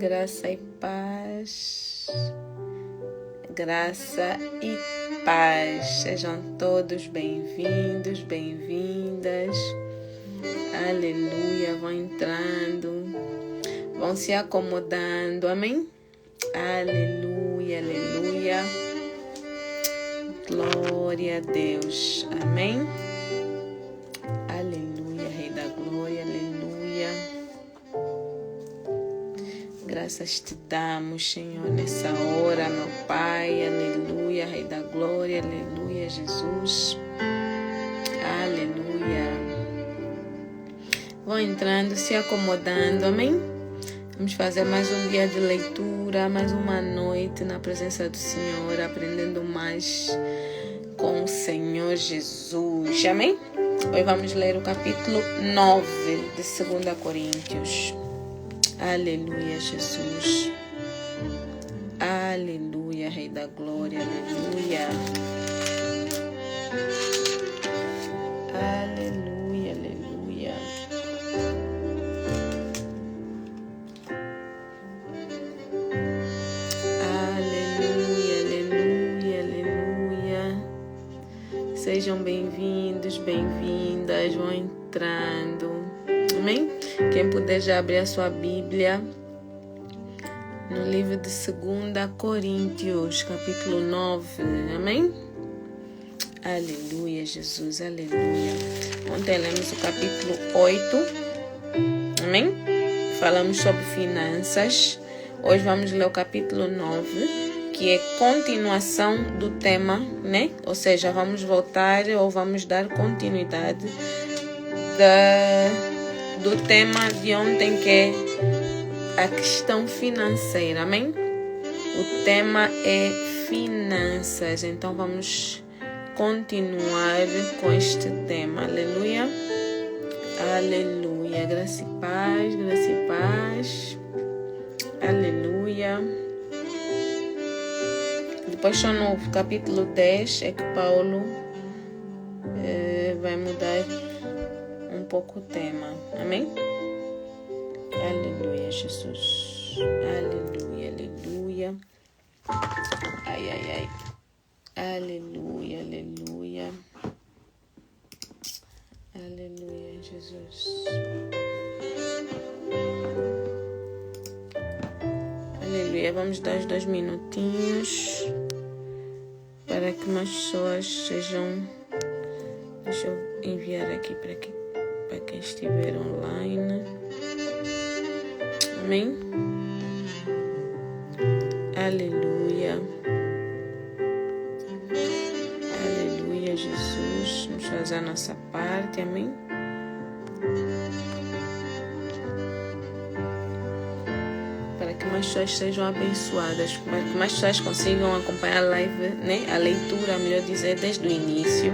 Graça e paz. Graça e paz. Sejam todos bem-vindos, bem-vindas. Aleluia. Vão entrando, vão se acomodando. Amém? Aleluia, aleluia. Glória a Deus. Amém? Aleluia, Rei da Glória. Aleluia. Graças te damos, Senhor, nessa hora, meu Pai. Aleluia, Rei da Glória. Aleluia, Jesus. Aleluia. Vão entrando, se acomodando. Amém? Vamos fazer mais um dia de leitura, mais uma noite na presença do Senhor, aprendendo mais com o Senhor Jesus. Amém? Hoje vamos ler o capítulo 9 de 2 Coríntios. Aleluia, Jesus. Aleluia, Rei da Glória. Aleluia. Aleluia, aleluia. Aleluia, aleluia, aleluia. Sejam bem-vindos, bem-vindas. Vão entrando. Amém? Quem puder já abrir a sua Bíblia no livro de 2 Coríntios, capítulo 9. Amém? Aleluia, Jesus, aleluia. Ontem lemos o capítulo 8. Amém? Falamos sobre finanças. Hoje vamos ler o capítulo 9, que é continuação do tema, né? Ou seja, vamos voltar ou vamos dar continuidade do tema de ontem, que é a questão financeira. Amém? O tema é finanças. Então vamos continuar com este tema. Aleluia. Aleluia. Graça e paz, graça e paz. Aleluia. Depois só no capítulo 10 é que Paulo vai mudar um pouco o tema. Amém? Aleluia, Jesus. Aleluia, aleluia. Ai, ai, ai. Aleluia, aleluia. Aleluia, Jesus. Aleluia. Vamos dar os 2 minutinhos para que mais pessoas sejam. Deixa eu enviar aqui para quem estiver online. Amém? Aleluia. Aleluia, Jesus. Vamos fazer a nossa parte. Amém? Para que mais pessoas sejam abençoadas, para que mais pessoas consigam acompanhar a live, né? A leitura, melhor dizer, desde o início.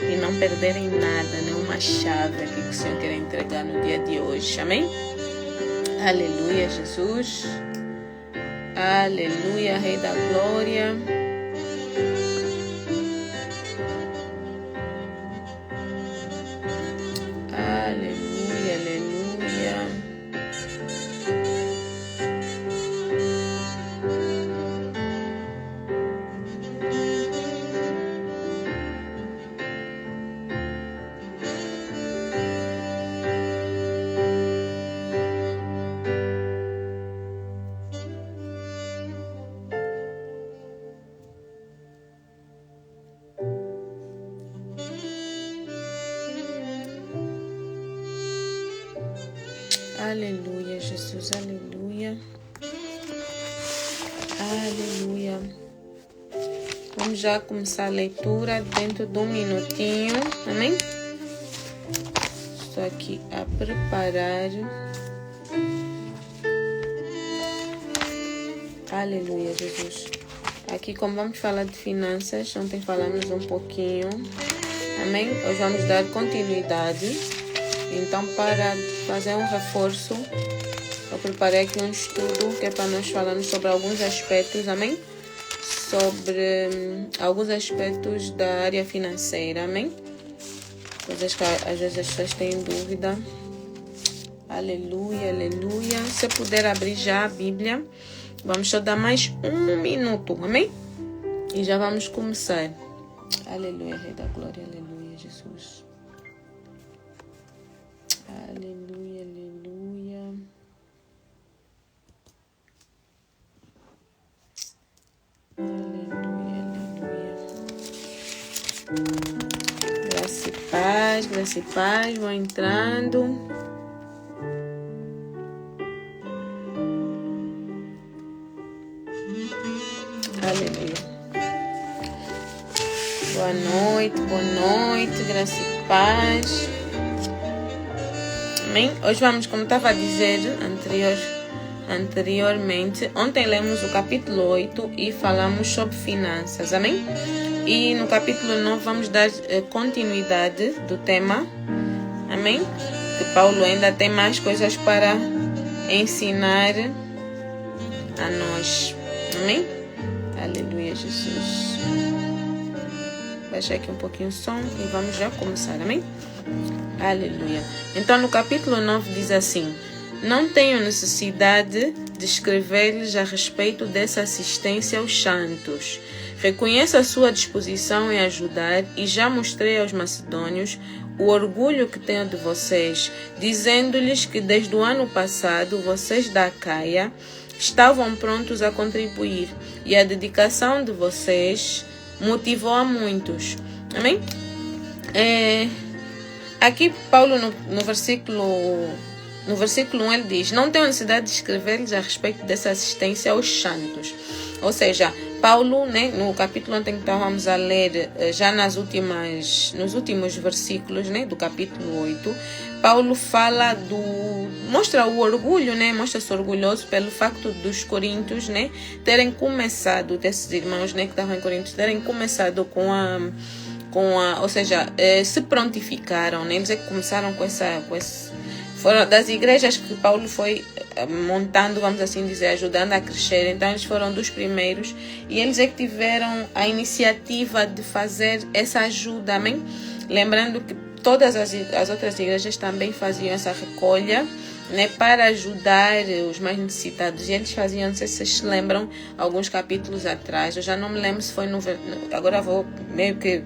E não perderem nada, nenhuma chave aqui que o Senhor quer entregar no dia de hoje. Amém? Aleluia, Jesus. Aleluia, Rei da Glória. Aleluia, aleluia. Aleluia, Jesus, aleluia. Aleluia. Vamos já começar a leitura dentro de 1 minutinho. Amém? Estou aqui a preparar. Aleluia, Jesus. Aqui, como vamos falar de finanças, ontem falamos um pouquinho. Amém? Hoje vamos dar continuidade. Então, para fazer um reforço, eu preparei aqui um estudo que é para nós falarmos sobre alguns aspectos, amém? Sobre alguns aspectos da área financeira, amém? Coisas que às vezes as pessoas têm dúvida. Aleluia, aleluia. Se puder abrir já a Bíblia, vamos só dar mais um minuto, amém? E já vamos começar. Aleluia, Rei da Glória, aleluia, Jesus. Aleluia, aleluia. Aleluia, aleluia. Graça e paz, vão entrando. Aleluia. Boa noite, graça e paz. Amém? Hoje vamos, como estava a dizer anteriormente, ontem lemos o capítulo 8 e falamos sobre finanças, amém? E no capítulo 9 vamos dar continuidade do tema, amém? Que Paulo ainda tem mais coisas para ensinar a nós, amém? Aleluia, Jesus. Baixar aqui um pouquinho o som e vamos já começar, amém? Aleluia. Então no capítulo 9 diz assim: não tenho necessidade de escrever-lhes a respeito dessa assistência aos santos. Reconheço a sua disposição em ajudar e já mostrei aos macedônios o orgulho que tenho de vocês, dizendo-lhes que desde o ano passado vocês da Acaia estavam prontos a contribuir e a dedicação de vocês motivou a muitos. Amém? Aqui Paulo no versículo 1 ele diz: não tenho necessidade de escrever-lhes a respeito dessa assistência aos santos. Ou seja, Paulo, né, no capítulo ontem que estávamos a ler, já nos últimos versículos, né, do capítulo 8, Paulo mostra o orgulho, né, mostra-se orgulhoso pelo facto dos coríntios, né, terem começado, desses irmãos, né, que estavam em Coríntios, terem começado ou seja, se prontificaram, né, eles é que começaram com esse foram das igrejas que Paulo foi montando, vamos assim dizer, ajudando a crescer. Então eles foram dos primeiros e eles é que tiveram a iniciativa de fazer essa ajuda, amém? Lembrando que todas as outras igrejas também faziam essa recolha, né, para ajudar os mais necessitados. E eles faziam, não sei se vocês se lembram, alguns capítulos atrás, eu já não me lembro se foi agora vou meio que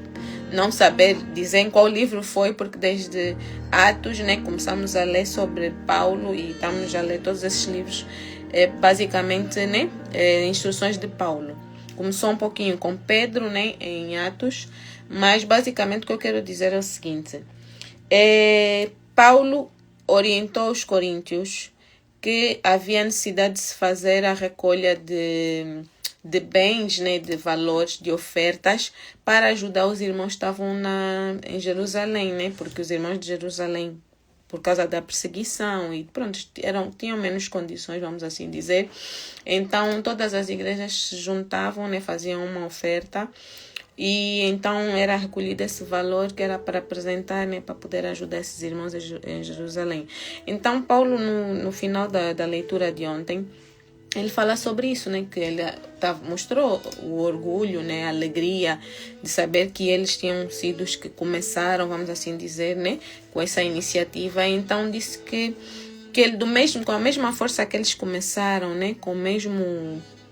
não saber dizer em qual livro foi, porque desde Atos, né, começamos a ler sobre Paulo e estamos a ler todos esses livros, basicamente, né, instruções de Paulo. Começou um pouquinho com Pedro, né, em Atos, mas basicamente o que eu quero dizer é o seguinte: Paulo orientou os coríntios que havia necessidade de se fazer a recolha de bens, né, de valores, de ofertas, para ajudar os irmãos que estavam em Jerusalém, né, porque os irmãos de Jerusalém, por causa da perseguição e pronto, tinham menos condições, vamos assim dizer. Então todas as igrejas se juntavam, né, faziam uma oferta e então era recolhido esse valor que era para apresentar, né, para poder ajudar esses irmãos em Jerusalém. Então Paulo no final da leitura de ontem, ele fala sobre isso, né? Que ele mostrou o orgulho, né? A alegria de saber que eles tinham sido os que começaram, vamos assim dizer, né? Com essa iniciativa. Então disse que ele com a mesma força que eles começaram, né? Com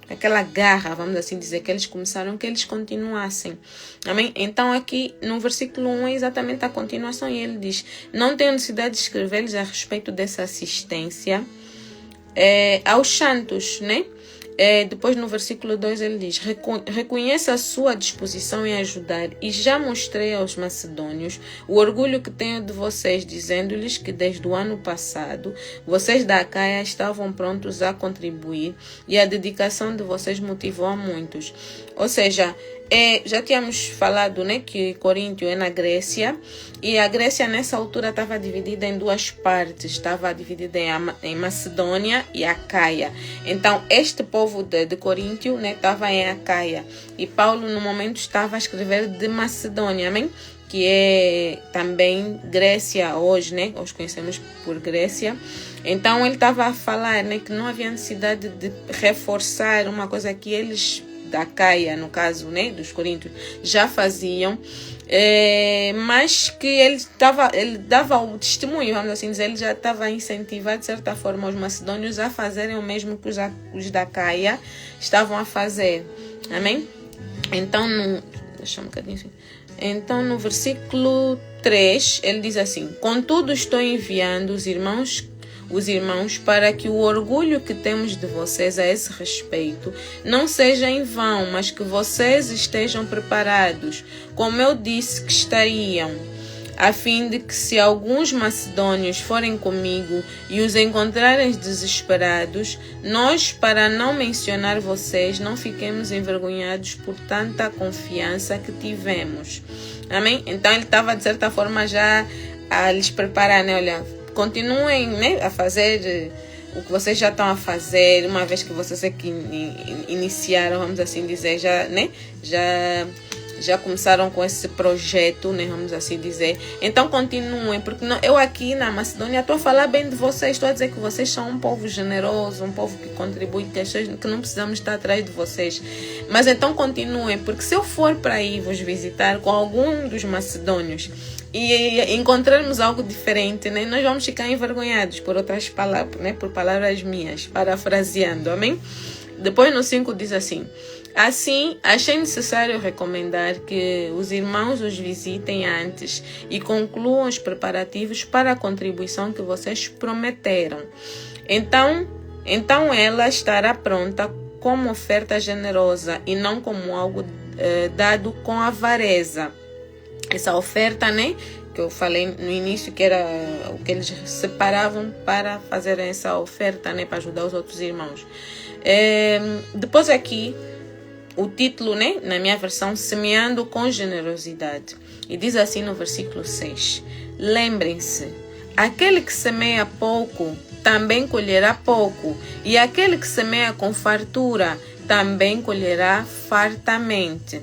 aquela garra, vamos assim dizer, que eles começaram, que eles continuassem. Amém? Então aqui no versículo 1 é exatamente a continuação e ele diz: não tenho necessidade de escrever-lhes a respeito dessa assistência aos santos, né? Depois no versículo 2 ele diz: reconheça a sua disposição em ajudar e já mostrei aos macedônios o orgulho que tenho de vocês, dizendo-lhes que desde o ano passado vocês da Acaia estavam prontos a contribuir e a dedicação de vocês motivou a muitos. Ou seja, já tínhamos falado, né, que Coríntio é na Grécia e a Grécia nessa altura estava dividida em duas partes, estava dividida em Macedônia e Acaia. Então este povo de Coríntio, né, estava em Acaia e Paulo no momento estava a escrever de Macedônia, amém? Que é também Grécia hoje, né? Hoje conhecemos por Grécia. Então ele estava a falar, né, que não havia necessidade de reforçar uma coisa que eles da Caia, no caso, né, dos Coríntios, já faziam, mas que ele dava o testemunho, vamos assim dizer, ele já estava a incentivar, de certa forma, os macedônios a fazerem o mesmo que os da Caia estavam a fazer. Amém? Então, deixa um bocadinho assim. Então, no versículo 3, ele diz assim: contudo, estou enviando os irmãos para que o orgulho que temos de vocês a esse respeito não seja em vão, mas que vocês estejam preparados, como eu disse que estariam, a fim de que, se alguns macedônios forem comigo e os encontrarem desesperados, nós, para não mencionar vocês, não fiquemos envergonhados por tanta confiança que tivemos. Amém? Então ele estava, de certa forma, já a lhes preparar, né? Olha, continuem, né, a fazer o que vocês já estão a fazer, uma vez que vocês aqui iniciaram, vamos assim dizer, já, né, já começaram com esse projeto, né, vamos assim dizer. Então continuem, porque eu aqui na Macedônia estou a falar bem de vocês, estou a dizer que vocês são um povo generoso, um povo que contribui, que não precisamos estar atrás de vocês. Mas então continuem, porque se eu for para aí vos visitar com algum dos macedônios e encontrarmos algo diferente, né, nós vamos ficar envergonhados, por outras palavras, né, por palavras minhas, parafraseando, amém? Depois no 5 diz assim: assim, achei necessário recomendar que os irmãos os visitem antes e concluam os preparativos para a contribuição que vocês prometeram. Então ela estará pronta como oferta generosa e não como algo dado com avareza. Essa oferta, né, que eu falei no início, que era o que eles separavam para fazer essa oferta, né, para ajudar os outros irmãos. Depois aqui, o título, né, na minha versão, semeando com generosidade. E diz assim no versículo 6: lembrem-se, aquele que semeia pouco também colherá pouco, e aquele que semeia com fartura também colherá fartamente.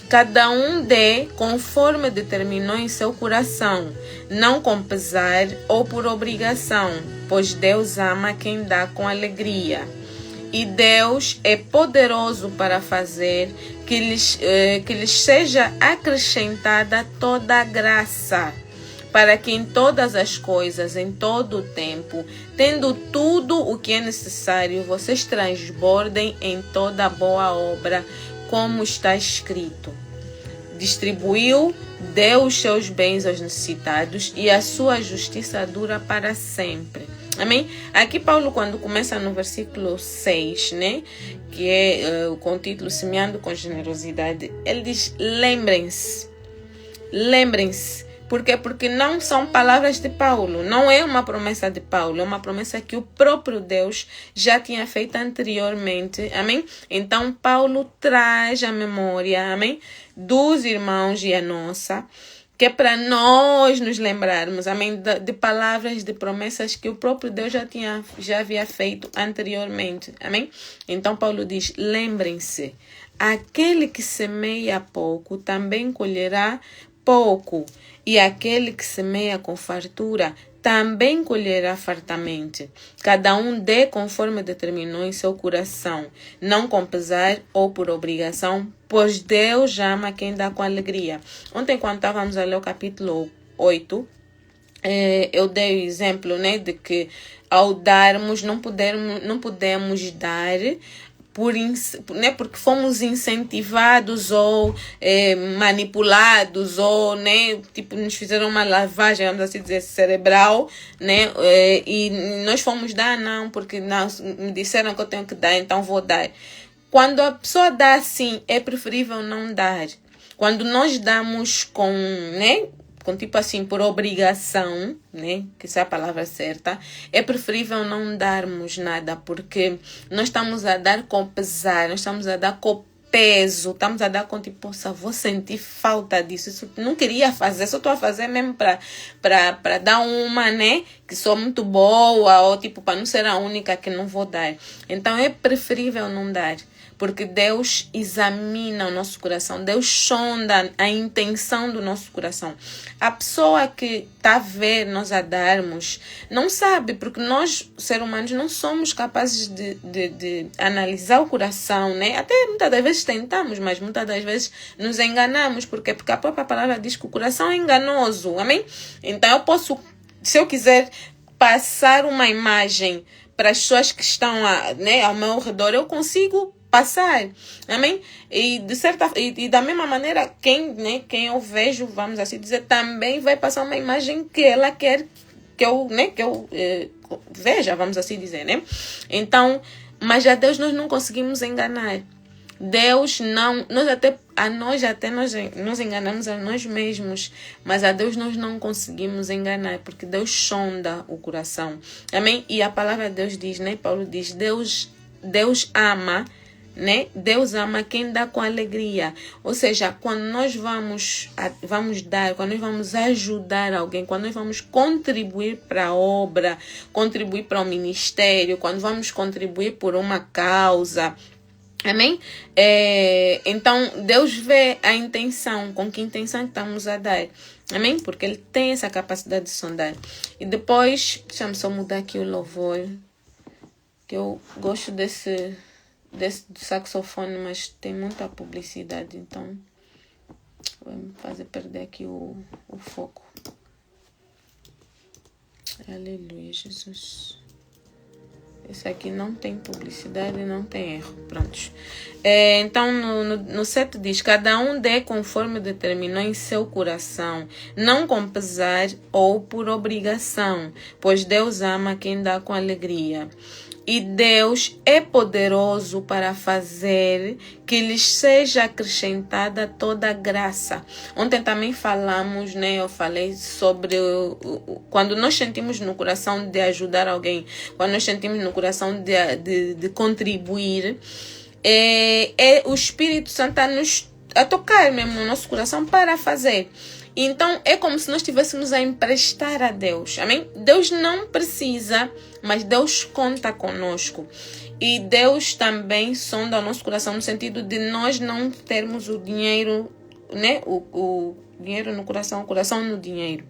Cada um dê conforme determinou em seu coração, não com pesar ou por obrigação, pois Deus ama quem dá com alegria. E Deus é poderoso para fazer que lhes seja acrescentada toda a graça, para que em todas as coisas, em todo o tempo, tendo tudo o que é necessário, vocês transbordem em toda boa obra, como está escrito: distribuiu, deu os seus bens aos necessitados, e a sua justiça dura para sempre. Amém? Aqui Paulo, quando começa no versículo 6, né, que é com o título Semeando com Generosidade, ele diz: lembrem-se. Lembrem-se. Por quê? Porque não são palavras de Paulo, não é uma promessa de Paulo, é uma promessa que o próprio Deus já tinha feito anteriormente, amém? Então Paulo traz a memória, amém, dos irmãos e a nossa, que é para nós nos lembrarmos, amém, de palavras, de promessas que o próprio Deus já havia feito anteriormente, amém? Então Paulo diz: lembrem-se, aquele que semeia pouco também colherá pouco, e aquele que semeia com fartura também colherá fartamente. Cada um dê conforme determinou em seu coração, não com pesar ou por obrigação, pois Deus ama quem dá com alegria. Ontem, quando estávamos a ler o capítulo 8, eu dei o exemplo, né, de que ao darmos não podemos dar né, porque fomos incentivados ou manipulados ou, né, tipo, nos fizeram uma lavagem, vamos assim dizer, cerebral, né, e nós fomos dar, não, porque não, me disseram que eu tenho que dar, então vou dar. Quando a pessoa dá assim, é preferível não dar. Quando nós damos com, né, tipo assim, por obrigação, né, que essa é a palavra certa, é preferível não darmos nada, porque nós estamos a dar com pesar, nós estamos a dar com peso, estamos a dar com tipo, poxa, vou sentir falta disso, isso não queria fazer, só estou a fazer mesmo para dar uma, né, que sou muito boa, ou tipo, para não ser a única que não vou dar. Então é preferível não dar. Porque Deus examina o nosso coração, Deus sonda a intenção do nosso coração. A pessoa que está a ver nós a darmos não sabe, porque nós, seres humanos, não somos capazes de analisar o coração, né? Até muitas das vezes tentamos, mas muitas das vezes nos enganamos. Por quê? Porque a própria palavra diz que o coração é enganoso, amém? Então eu posso, se eu quiser passar uma imagem para as pessoas que estão ao meu redor, eu consigo passar, amém? E da mesma maneira, quem eu vejo, vamos assim dizer, também vai passar uma imagem que ela quer que eu veja, vamos assim dizer, né? Então, mas a Deus nós não conseguimos enganar. Deus não, nós nos enganamos a nós mesmos, mas a Deus nós não conseguimos enganar, porque Deus sonda o coração, amém? E a palavra de Deus diz, né? Paulo diz, Deus ama, né? Deus ama quem dá com alegria. Ou seja, quando nós vamos dar, quando nós vamos ajudar alguém, quando nós vamos contribuir para a obra, contribuir para o ministério, quando vamos contribuir por uma causa, amém? Então, Deus vê a intenção, com que intenção estamos a dar. Amém? Porque Ele tem essa capacidade de sondar. E depois, deixa-me só mudar aqui o louvor, que eu gosto desse saxofone, mas tem muita publicidade, então vai me fazer perder aqui o foco. Aleluia, Jesus. Esse aqui não tem publicidade, não tem erro. Prontos. Então, no 7 diz, cada um dê conforme determinou em seu coração, não com pesar ou por obrigação, pois Deus ama quem dá com alegria. E Deus é poderoso para fazer que lhes seja acrescentada toda a graça. Ontem também falamos, né? Eu falei sobre quando nós sentimos no coração de ajudar alguém, quando nós sentimos no coração de contribuir, o Espírito Santo a tocar mesmo no nosso coração para fazer. Então, é como se nós estivéssemos a emprestar a Deus, amém? Deus não precisa, mas Deus conta conosco. E Deus também sonda o nosso coração no sentido de nós não termos o dinheiro, né? O dinheiro no coração, o coração no dinheiro,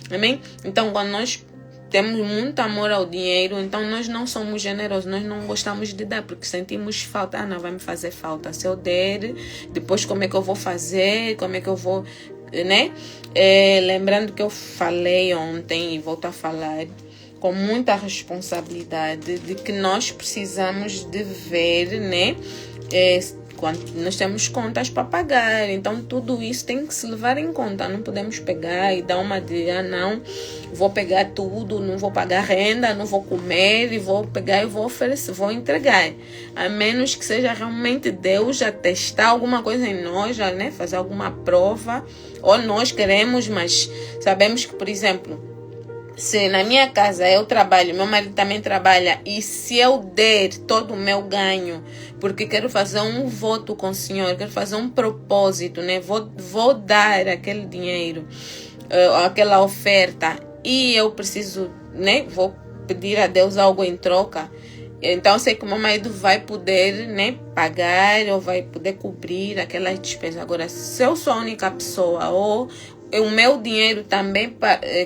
amém? Então, quando nós temos muito amor ao dinheiro, então nós não somos generosos, nós não gostamos de dar, porque sentimos falta. Não, vai me fazer falta. Se eu der, depois como é que eu vou fazer? Como é que eu vou... né? Lembrando que eu falei ontem e volto a falar com muita responsabilidade de que nós precisamos de ver, né? Quando nós temos contas para pagar, então tudo isso tem que se levar em conta. Não podemos pegar e dar uma de não, vou pegar tudo, não vou pagar renda, não vou comer e vou pegar e vou oferecer, vou entregar, a menos que seja realmente Deus a testar alguma coisa em nós, né? Fazer alguma prova, ou nós queremos, mas sabemos que, por exemplo, se na minha casa eu trabalho, meu marido também trabalha, e se eu der todo o meu ganho, porque quero fazer um voto com o Senhor, quero fazer um propósito, né? Vou dar aquele dinheiro, aquela oferta, e eu preciso, né? Vou pedir a Deus algo em troca. Então, sei que o meu marido vai poder, né, pagar ou vai poder cobrir aquelas despesas. Agora, se eu sou a única pessoa, ou o meu dinheiro também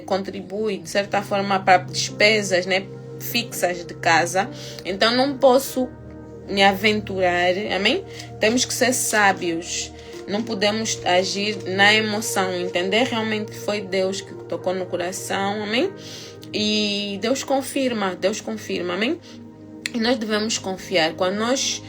contribui, de certa forma, para despesas, né, fixas de casa, então não posso me aventurar, amém? Temos que ser sábios, não podemos agir na emoção, entender realmente que foi Deus que tocou no coração, amém? E Deus confirma, amém? E nós devemos confiar. Quando nós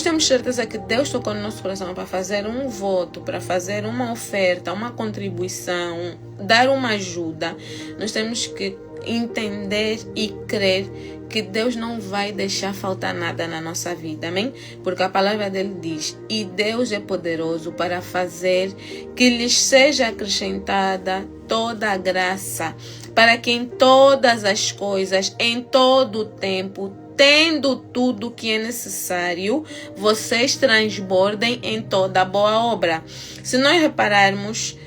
temos certeza que Deus tocou no nosso coração para fazer um voto, para fazer uma oferta, uma contribuição, dar uma ajuda, nós temos que entender e crer que Deus não vai deixar faltar nada na nossa vida, amém? Porque a palavra dele diz, e Deus é poderoso para fazer que lhes seja acrescentada toda a graça, para que em todas as coisas, em todo o tempo, tendo tudo o que é necessário, vocês transbordem em toda boa obra. Se nós repararmos,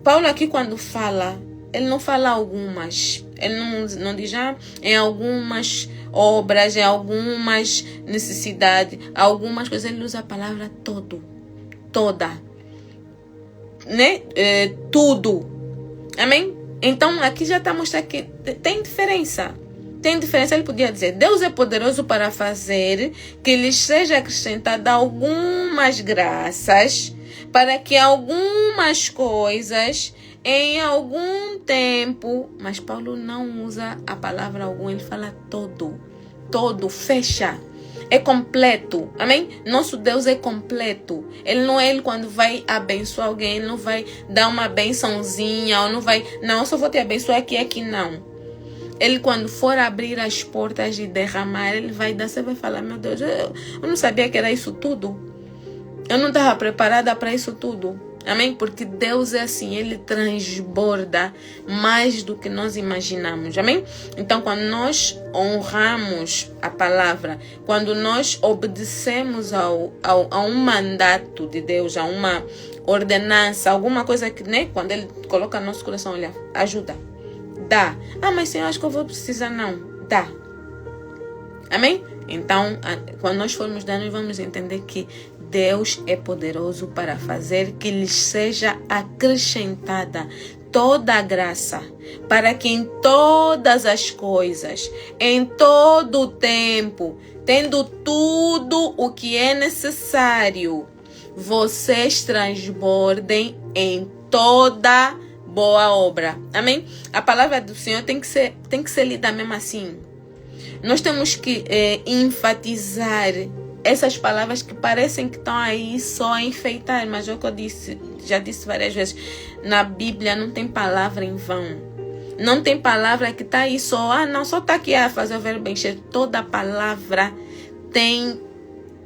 Paulo aqui quando fala ele não fala algumas. Ele não diz em algumas obras, em algumas necessidades, algumas coisas. Ele usa a palavra todo. Toda. Né? Tudo. Amém? Então, aqui já está mostrando que tem diferença. Tem diferença. Ele podia dizer, Deus é poderoso para fazer que lhes seja acrescentada algumas graças, para que algumas coisas em algum tempo, mas Paulo não usa a palavra algum, ele fala todo, fecha, é completo, amém? Nosso Deus é completo, ele não é ele quando vai abençoar alguém, ele não vai dar uma bençãozinha, ou não vai, não, eu só vou te abençoar aqui, não. Ele quando for abrir as portas e derramar, ele vai dar, você vai falar, meu Deus, eu não sabia que era isso tudo, eu não estava preparada para isso tudo. Amém? Porque Deus é assim, ele transborda mais do que nós imaginamos. Amém? Então, quando nós honramos a palavra, quando nós obedecemos a um mandato de Deus, a uma ordenança, alguma coisa que, né? Quando ele coloca no nosso coração, olha, ajuda, dá. Mas Senhor, acho que eu vou precisar, não. Dá. Amém? Então, quando nós formos dar, nós vamos entender que Deus é poderoso para fazer que lhes seja acrescentada toda a graça, para que em todas as coisas, em todo o tempo, tendo tudo o que é necessário, vocês transbordem em toda boa obra. Amém? A palavra do Senhor tem que ser lida mesmo assim. Nós temos que enfatizar essas palavras que parecem que estão aí só a enfeitar, mas é o que eu já disse várias vezes, na Bíblia não tem palavra em vão. Não tem palavra que está aí só, só está aqui a fazer o verbo encher. Toda palavra tem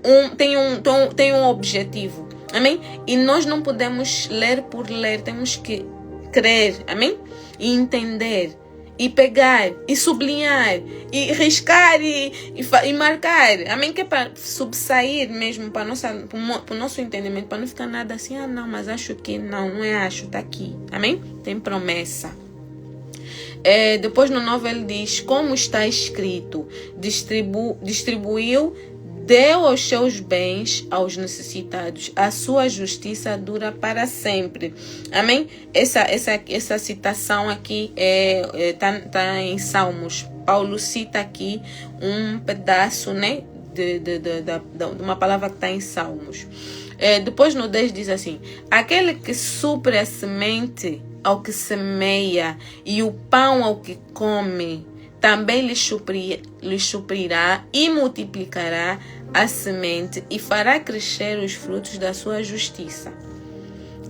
um objetivo. Amém? E nós não podemos ler por ler, temos que crer, amém? E entender. E pegar, e sublinhar, e riscar, e marcar. Amém? Que é para subsair mesmo, para o nosso entendimento, para não ficar nada assim, não, mas acho que não é acho, está aqui. Amém? Tem promessa. Depois no 9 ele diz, como está escrito, distribuiu, deu aos seus bens aos necessitados, a sua justiça dura para sempre. Amém? Essa citação aqui tá em Salmos. Paulo cita aqui um pedaço, né, de uma palavra que está em Salmos. Depois no 10 diz assim, aquele que supre a semente ao que semeia e o pão ao que come, também lhe suprirá e multiplicará a semente e fará crescer os frutos da sua justiça.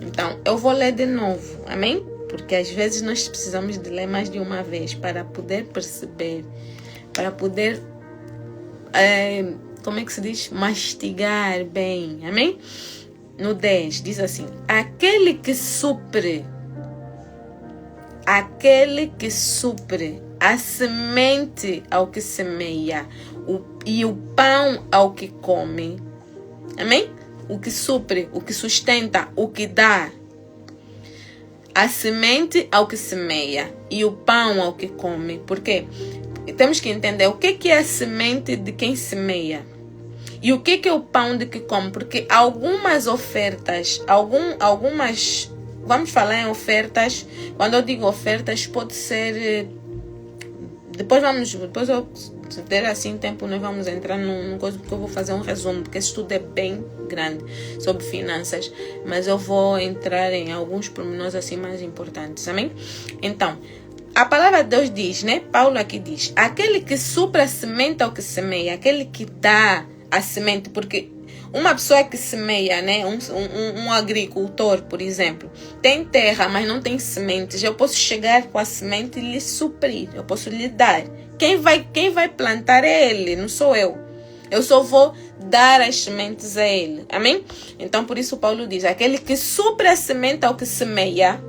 Então, eu vou ler de novo, amém? Porque às vezes nós precisamos de ler mais de uma vez para poder perceber, para poder, como é que se diz? Mastigar bem, amém? No 10 diz assim, aquele que supre a semente ao que semeia e o pão ao que come. Amém? O que supre, o que sustenta, o que dá. A semente ao que semeia e o pão ao que come. Por quê? Temos que entender o que é a semente de quem semeia. E o que é o pão de quem come. Porque algumas ofertas, algumas... Vamos falar em ofertas. Quando eu digo ofertas, pode ser... Depois eu, se der assim tempo, nós vamos entrar num coisa, porque eu vou fazer um resumo, porque esse estudo é bem grande sobre finanças, mas eu vou entrar em alguns pormenores assim mais importantes, amém? Então, a palavra de Deus diz, né? Paulo aqui diz, aquele que supra a semente ao que semeia, aquele que dá a semente, porque uma pessoa que semeia, né? Um agricultor, por exemplo, tem terra, mas não tem sementes. Eu posso chegar com a semente e lhe suprir. Eu posso lhe dar. Quem vai plantar é ele, não sou eu. Eu só vou dar as sementes a ele. Amém? Então, por isso Paulo diz, aquele que supre a semente ao que semeia.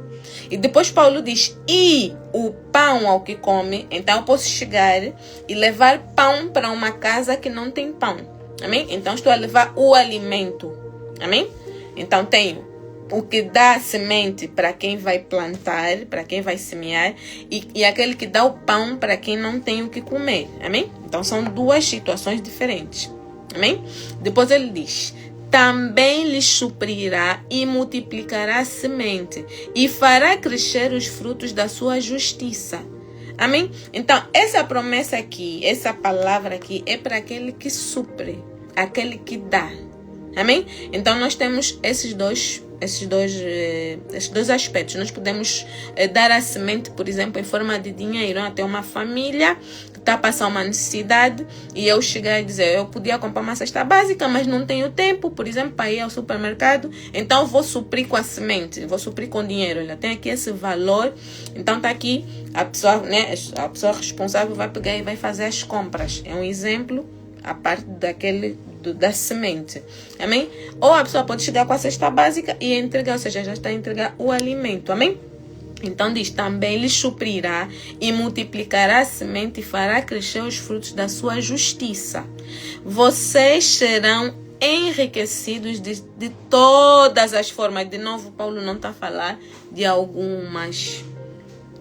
E depois Paulo diz, e o pão ao que come. Então, eu posso chegar e levar pão para uma casa que não tem pão. Amém? Então, estou a levar o alimento. Amém? Então, tenho o que dá semente para quem vai plantar, para quem vai semear, e aquele que dá o pão para quem não tem o que comer. Amém? Então são duas situações diferentes. Amém? Depois ele diz: também lhes suprirá e multiplicará a semente e fará crescer os frutos da sua justiça. Amém? Então, essa promessa aqui, essa palavra aqui é para aquele que supre, aquele que dá. Amém? Então, nós temos esses dois aspectos. Nós podemos dar a semente, por exemplo, em forma de dinheiro. Até uma família que está passando uma necessidade e eu chegar e dizer: eu podia comprar uma cesta básica, mas não tenho tempo, por exemplo, para ir ao supermercado, então eu vou suprir com a semente, vou suprir com dinheiro. Olha, tem aqui esse valor, então está aqui, a pessoa, né, a pessoa responsável vai pegar e vai fazer as compras. É um exemplo, a parte da semente. Amém? Ou a pessoa pode chegar com a cesta básica e entregar, ou seja, já está a entregar o alimento. Amém? Então diz: também lhe suprirá e multiplicará a semente e fará crescer os frutos da sua justiça. Vocês serão enriquecidos de todas as formas. De novo, Paulo não está a falar de algumas.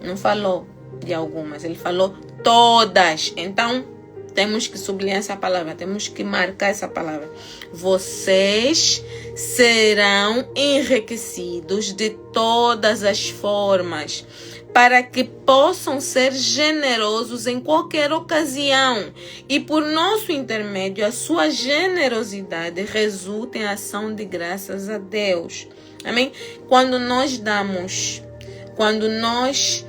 Não falou de algumas, ele falou todas. Então, temos que sublinhar essa palavra, temos que marcar essa palavra. Vocês serão enriquecidos de todas as formas, para que possam ser generosos em qualquer ocasião. E por nosso intermédio, a sua generosidade resulta em ação de graças a Deus. Amém? Quando nós damos, quando nós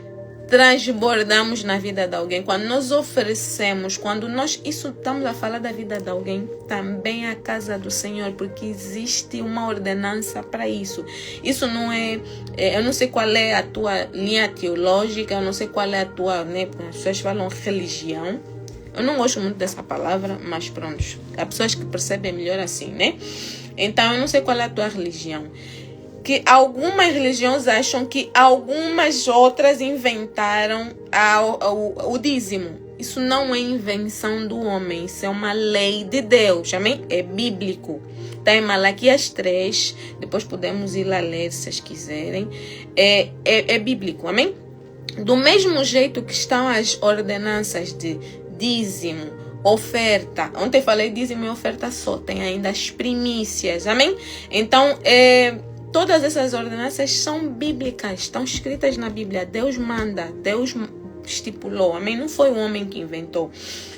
transbordamos na vida de alguém, quando nós oferecemos, quando nós, isso estamos a falar da vida de alguém, também a casa do Senhor, porque existe uma ordenança para isso. Isso não é, eu não sei qual é a tua linha teológica, eu não sei qual é a tua, né, as pessoas falam religião. Eu não gosto muito dessa palavra, mas pronto, há pessoas que percebem melhor assim, né? Então, eu não sei qual é a tua religião. Que algumas religiões acham que algumas outras inventaram o dízimo. Isso não é invenção do homem, isso é uma lei de Deus, amém? É bíblico. Está em Malaquias 3, depois podemos ir lá ler se vocês quiserem. É bíblico, amém? Do mesmo jeito que estão as ordenanças de dízimo, oferta. Ontem falei dízimo e oferta só, tem ainda as primícias, amém? Então, todas essas ordenanças são bíblicas, estão escritas na Bíblia. Deus manda, Deus estipulou, amém? Não foi o homem que inventou.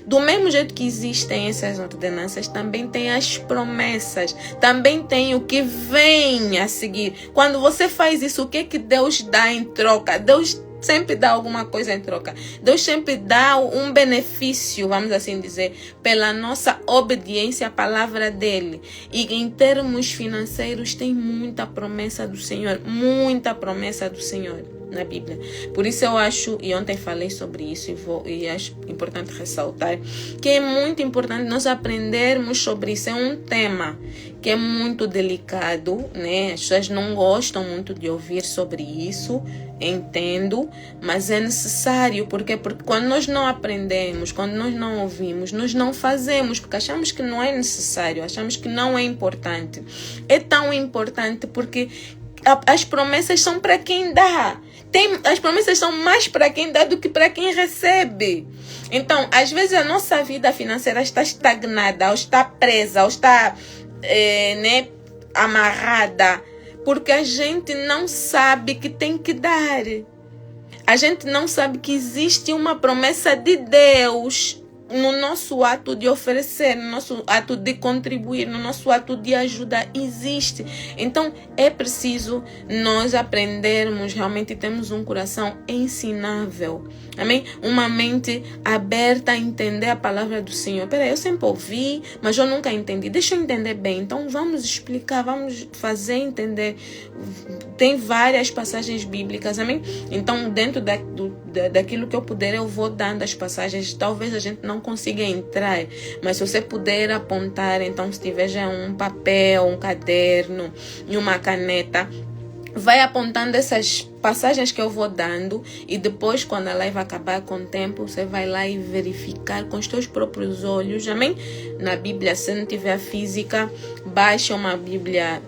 Do mesmo jeito que existem essas ordenanças, também tem as promessas, também tem o que vem a seguir. Quando você faz isso, o que Deus dá em troca? Deus sempre dá alguma coisa em troca. Deus sempre dá um benefício, vamos assim dizer, pela nossa obediência à palavra dele. E em termos financeiros tem muita promessa do Senhor, muita promessa do Senhor na Bíblia. Por isso eu acho, e ontem falei sobre isso e acho importante ressaltar, que é muito importante nós aprendermos sobre isso. É um tema que é muito delicado, né? As pessoas não gostam muito de ouvir sobre isso, entendo, mas é necessário. Porque quando nós não aprendemos, quando nós não ouvimos, nós não fazemos, porque achamos que não é necessário, achamos que não é importante. É tão importante porque as promessas são para quem dá. As promessas são mais para quem dá do que para quem recebe. Então, às vezes a nossa vida financeira está estagnada, ou está presa, ou está amarrada, porque a gente não sabe que tem que dar. A gente não sabe que existe uma promessa de Deus no nosso ato de oferecer, no nosso ato de contribuir, no nosso ato de ajudar. Existe. Então, é preciso nós aprendermos, realmente temos um coração ensinável. Amém? Uma mente aberta a entender a palavra do Senhor. Peraí, eu sempre ouvi, mas eu nunca entendi. Deixa eu entender bem. Então, vamos explicar, vamos fazer entender. Tem várias passagens bíblicas, amém? Então, dentro daquilo que eu puder, eu vou dando as passagens. Talvez a gente não consiga entrar, mas se você puder apontar, então se tiver já um papel, um caderno e uma caneta, vai apontando essas passagens que eu vou dando, e depois, quando a live acabar com o tempo, você vai lá e verificar com os teus próprios olhos, amém? Na Bíblia, se não tiver física, baixa uma Bíblia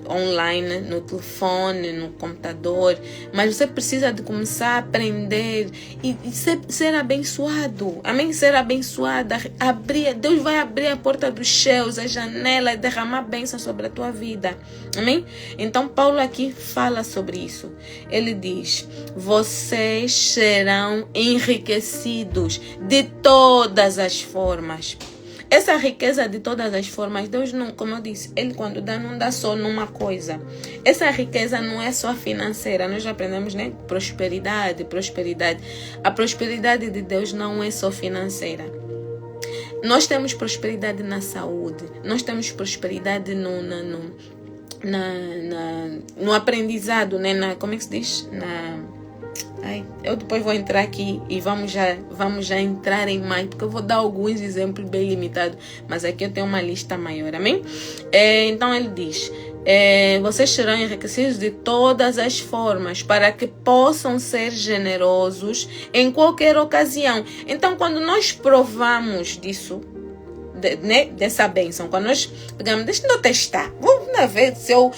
online, no telefone, no computador, mas você precisa de começar a aprender e ser abençoado, amém? Ser abençoada, Deus vai abrir a porta dos céus, a janela, e derramar bênção sobre a tua vida, amém? Então Paulo aqui fala sobre isso. Ele diz: vocês serão enriquecidos de todas as formas. Essa riqueza de todas as formas, Deus não, como eu disse, Ele quando dá, não dá só numa coisa. Essa riqueza não é só financeira. Nós já aprendemos, né? Prosperidade. A prosperidade de Deus não é só financeira. Nós temos prosperidade na saúde. Nós temos prosperidade no aprendizado, né? Como é que se diz? Eu depois vou entrar aqui e vamos já entrar em mais, porque eu vou dar alguns exemplos bem limitados, mas aqui eu tenho uma lista maior, amém? Então ele diz: vocês serão enriquecidos de todas as formas, para que possam ser generosos em qualquer ocasião. Então, quando nós provamos disso, dessa bênção, quando nós pegamos, deixa eu testar, vamos ver se eu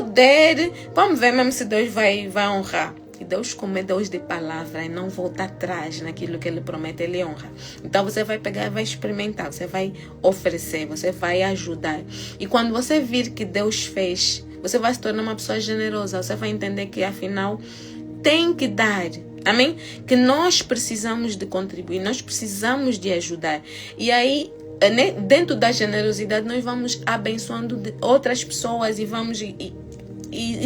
der, vamos ver mesmo se Deus vai honrar. E Deus, como é Deus de palavra, e não volta atrás naquilo que Ele promete, Ele honra. Então você vai pegar e vai experimentar, você vai oferecer, você vai ajudar. E quando você vir que Deus fez, você vai se tornar uma pessoa generosa, você vai entender que afinal tem que dar. Amém? Que nós precisamos de contribuir, nós precisamos de ajudar. E aí, dentro da generosidade, nós vamos abençoando outras pessoas e vamos e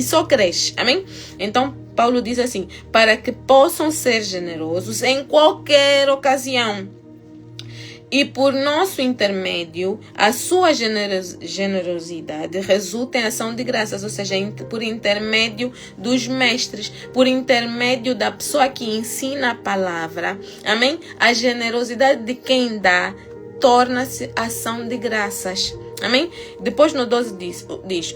só cresce. Amém? Então, Paulo diz assim: para que possam ser generosos em qualquer ocasião. E por nosso intermédio, a sua generosidade resulta em ação de graças, ou seja, por intermédio dos mestres, por intermédio da pessoa que ensina a palavra. Amém? A generosidade de quem dá torna-se ação de graças. Amém? Depois no 12 diz: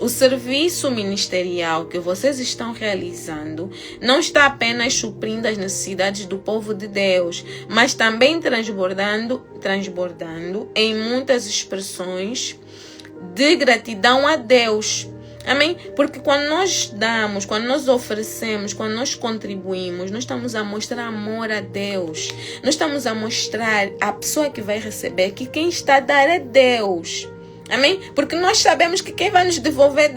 o serviço ministerial que vocês estão realizando não está apenas suprindo as necessidades do povo de Deus, mas também transbordando em muitas expressões de gratidão a Deus. Amém? Porque quando nós damos, quando nós oferecemos, quando nós contribuímos, nós estamos a mostrar amor a Deus. Nós estamos a mostrar à pessoa que vai receber que quem está a dar é Deus. Amém? Porque nós sabemos que quem vai nos devolver é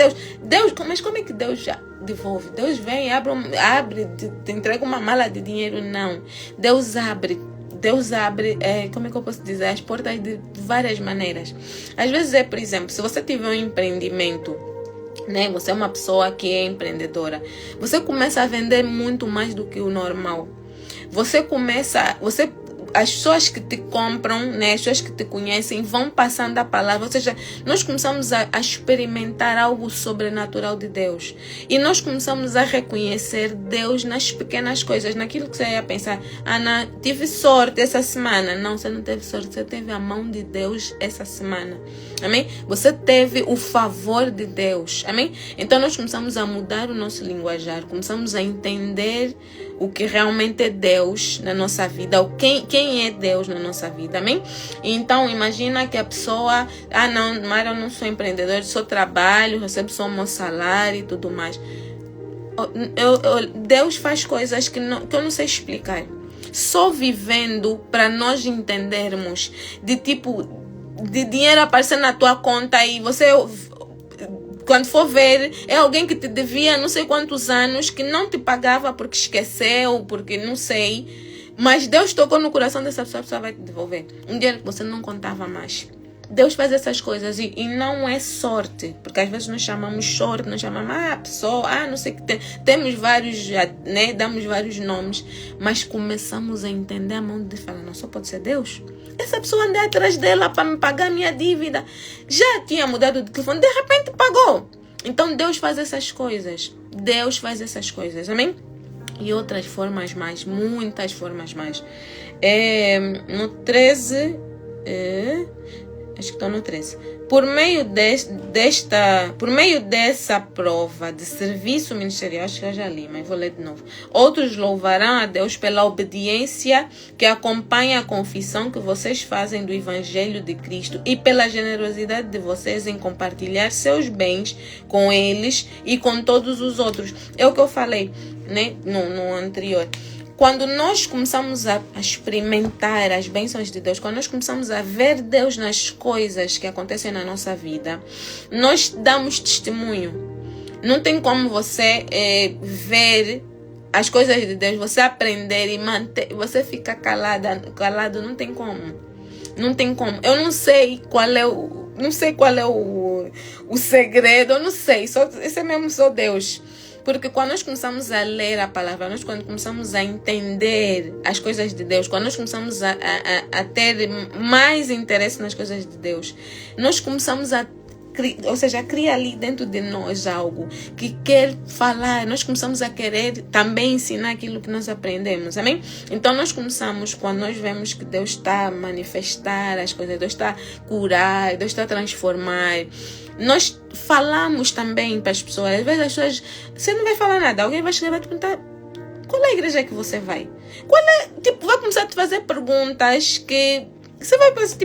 Deus. Mas como é que Deus já devolve? Deus vem, abre, te entrega uma mala de dinheiro? Não. Deus abre, como é que eu posso dizer? As portas de várias maneiras. Às vezes por exemplo, se você tiver um empreendimento, né? Você é uma pessoa que é empreendedora. Você começa a vender muito mais do que o normal. As pessoas que te compram, né, as pessoas que te conhecem, vão passando a palavra. Ou seja, nós começamos a experimentar algo sobrenatural de Deus. E nós começamos a reconhecer Deus nas pequenas coisas. Naquilo que você ia pensar: Ana, tive sorte essa semana. Não, você não teve sorte. Você teve a mão de Deus essa semana. Amém? Você teve o favor de Deus. Amém? Então nós começamos a mudar o nosso linguajar. Começamos a entender o que realmente é Deus na nossa vida, quem é Deus na nossa vida, amém? Então, imagina que a pessoa: não, Mara, eu não sou empreendedor, só trabalho, recebo só o meu salário e tudo mais. Deus faz coisas que eu não sei explicar. Só vivendo para nós entendermos de dinheiro aparecer na tua conta e você, quando for ver, é alguém que te devia não sei quantos anos, que não te pagava porque esqueceu, porque não sei. Mas Deus tocou no coração dessa pessoa, a pessoa vai te devolver um dinheiro que você não contava mais. Deus faz essas coisas e não é sorte, porque às vezes nós chamamos sorte, nós chamamos pessoa, não sei o que, temos vários, né, damos vários nomes, mas começamos a entender a mão de Deus, falar: não, só pode ser Deus. Essa pessoa andei atrás dela para me pagar a minha dívida, já tinha mudado de telefone, de repente pagou. Então Deus faz essas coisas, amém? E outras formas mais, muitas formas mais. No 13, Acho que estou no 13. Por meio dessa prova de serviço ministerial, acho que eu já li, mas vou ler de novo. Outros louvarão a Deus pela obediência que acompanha a confissão que vocês fazem do Evangelho de Cristo e pela generosidade de vocês em compartilhar seus bens com eles e com todos os outros. É o que eu falei, né, no anterior. Quando nós começamos a experimentar as bênçãos de Deus, quando nós começamos a ver Deus nas coisas que acontecem na nossa vida, nós damos testemunho. Não tem como você ver as coisas de Deus, você aprender e manter, você ficar calado, não tem como. Não tem como. Eu não sei qual é o segredo, eu não sei. Esse é mesmo só Deus. Porque quando nós começamos a ler a palavra, quando começamos a entender as coisas de Deus, quando nós começamos a ter mais interesse nas coisas de Deus, nós começamos a cria ali dentro de nós algo que quer falar. Nós começamos a querer também ensinar aquilo que nós aprendemos, amém? Então nós começamos, quando nós vemos que Deus está a manifestar as coisas, Deus está a curar, Deus está a transformar, nós falamos também para as pessoas. Às vezes as pessoas, você não vai falar nada, alguém vai chegar e vai te perguntar: qual é a igreja que você vai? Vai começar a te fazer perguntas que você vai pensar,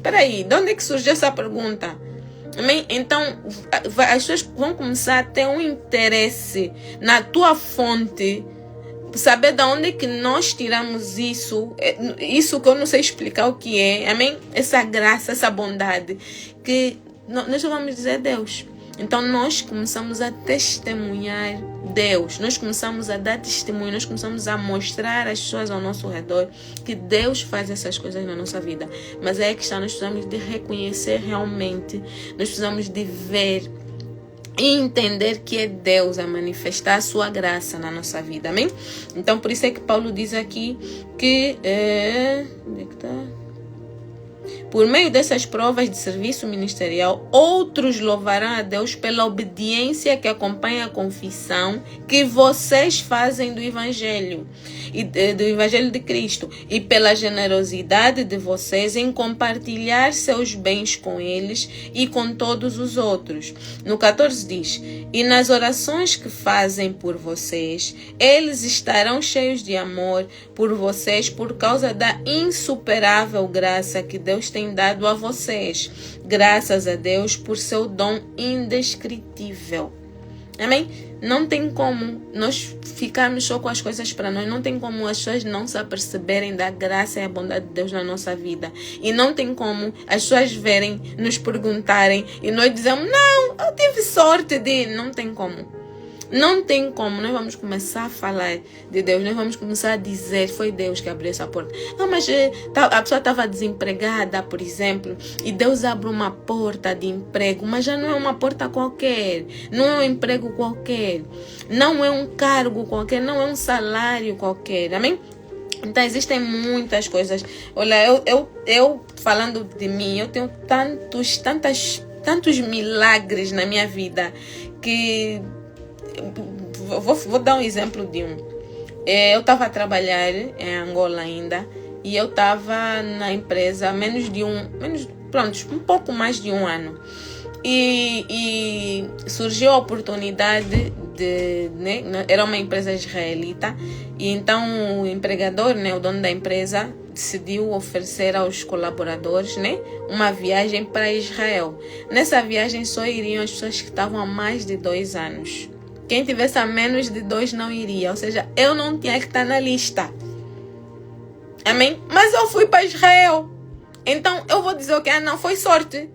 peraí, de onde é que surgiu essa pergunta? Amém? Então, as pessoas vão começar a ter um interesse na tua fonte, saber de onde é que nós tiramos isso que eu não sei explicar o que é, amém? Essa graça, essa bondade, que nós vamos dizer Deus. Então, nós começamos a testemunhar Deus, nós começamos a dar testemunho, nós começamos a mostrar às pessoas ao nosso redor que Deus faz essas coisas na nossa vida. Mas é que nós precisamos de reconhecer realmente, nós precisamos de ver e entender que é Deus a manifestar a sua graça na nossa vida, amém? Então, por isso é que Paulo diz aqui que onde é que está? Por meio dessas provas de serviço ministerial, outros louvarão a Deus pela obediência que acompanha a confissão que vocês fazem do Evangelho de Cristo e pela generosidade de vocês em compartilhar seus bens com eles e com todos os outros. No 14 diz: e nas orações que fazem por vocês, eles estarão cheios de amor por vocês por causa da insuperável graça que Deus tem dado a vocês. Graças a Deus por seu dom indescritível. Amém? Não tem como nós ficarmos só com as coisas para nós. Não tem como as pessoas não se aperceberem da graça e a bondade de Deus na nossa vida. E não tem como as pessoas verem, nos perguntarem e nós dizemos: não, eu tive sorte de... Não tem como. Não tem como. Nós vamos começar a falar de Deus. Nós vamos começar a dizer: foi Deus que abriu essa porta. Mas a pessoa estava desempregada, por exemplo, e Deus abre uma porta de emprego. Mas já não é uma porta qualquer. Não é um emprego qualquer. Não é um cargo qualquer. Não é um salário qualquer. Amém? Então existem muitas coisas. Olha, eu falando de mim, eu tenho tantos milagres na minha vida que... Vou dar um exemplo de um. Eu estava a trabalhar em Angola ainda e eu estava na empresa um pouco mais de um ano. E surgiu a oportunidade era uma empresa israelita, e então o empregador, o dono da empresa, decidiu oferecer aos colaboradores, uma viagem para Israel. Nessa viagem só iriam as pessoas que estavam há mais de 2 anos. Quem tivesse a menos de 2 não iria. Ou seja, eu não tinha que estar na lista. Amém? Mas eu fui para Israel. Então eu vou dizer o quê? Não, foi sorte.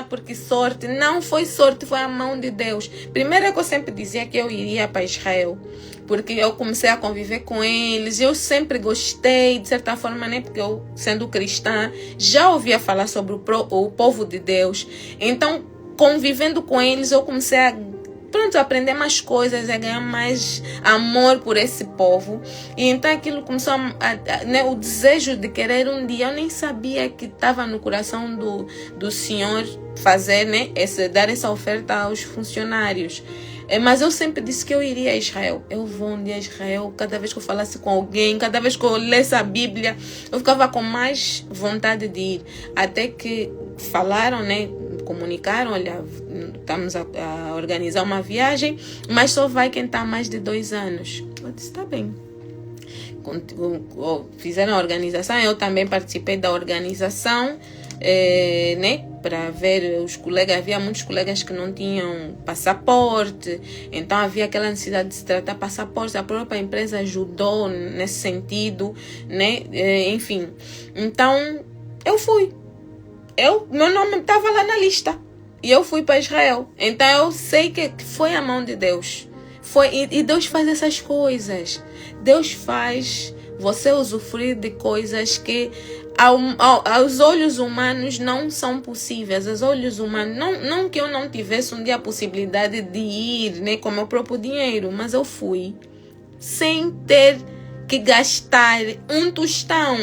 Porque sorte. Não foi sorte, foi a mão de Deus. Primeiro é que eu sempre dizia que eu iria para Israel, porque eu comecei a conviver com eles. Eu sempre gostei, de certa forma, porque eu, sendo cristã, já ouvia falar sobre o povo de Deus. Então, convivendo com eles, eu comecei a aprender mais coisas, a ganhar mais amor por esse povo. E então aquilo começou o desejo de querer um dia. Eu nem sabia que estava no coração do Senhor fazer, dar essa oferta aos funcionários. Mas eu sempre disse que eu iria a Israel. Eu vou um dia a Israel. Cada vez que eu falasse com alguém, cada vez que eu lesse a Bíblia, eu ficava com mais vontade de ir. Até que falaram, né? Comunicaram, olha, estamos a organizar uma viagem, mas só vai quem está há mais de 2 anos. Eu disse, está bem. Fizeram a organização, eu também participei da organização, né, para ver os colegas. Havia muitos colegas que não tinham passaporte, então havia aquela necessidade de se tratar passaporte. A própria empresa ajudou nesse sentido, né, enfim. Então eu fui, meu nome estava lá na lista e eu fui para Israel. Então eu sei que foi a mão de Deus. E Deus faz essas coisas. Deus faz você usufruir de coisas que aos olhos humanos não são possíveis. Aos olhos humanos, não que eu não tivesse um dia a possibilidade de ir, né, com meu próprio dinheiro, mas eu fui sem ter que gastar um tostão,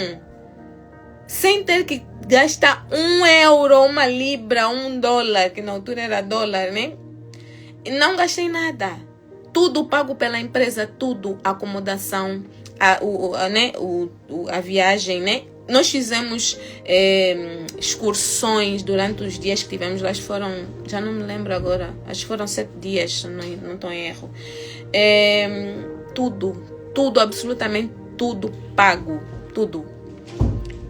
sem ter que gastar €1, 1 libra, $1, que na altura era dólar, né? E não gastei nada. Tudo pago pela empresa, tudo, a acomodação, a viagem, né? Nós fizemos excursões durante os dias que tivemos lá. Foram, já não me lembro agora, acho que foram 7 dias, se não estou em erro. Tudo, absolutamente tudo pago, tudo.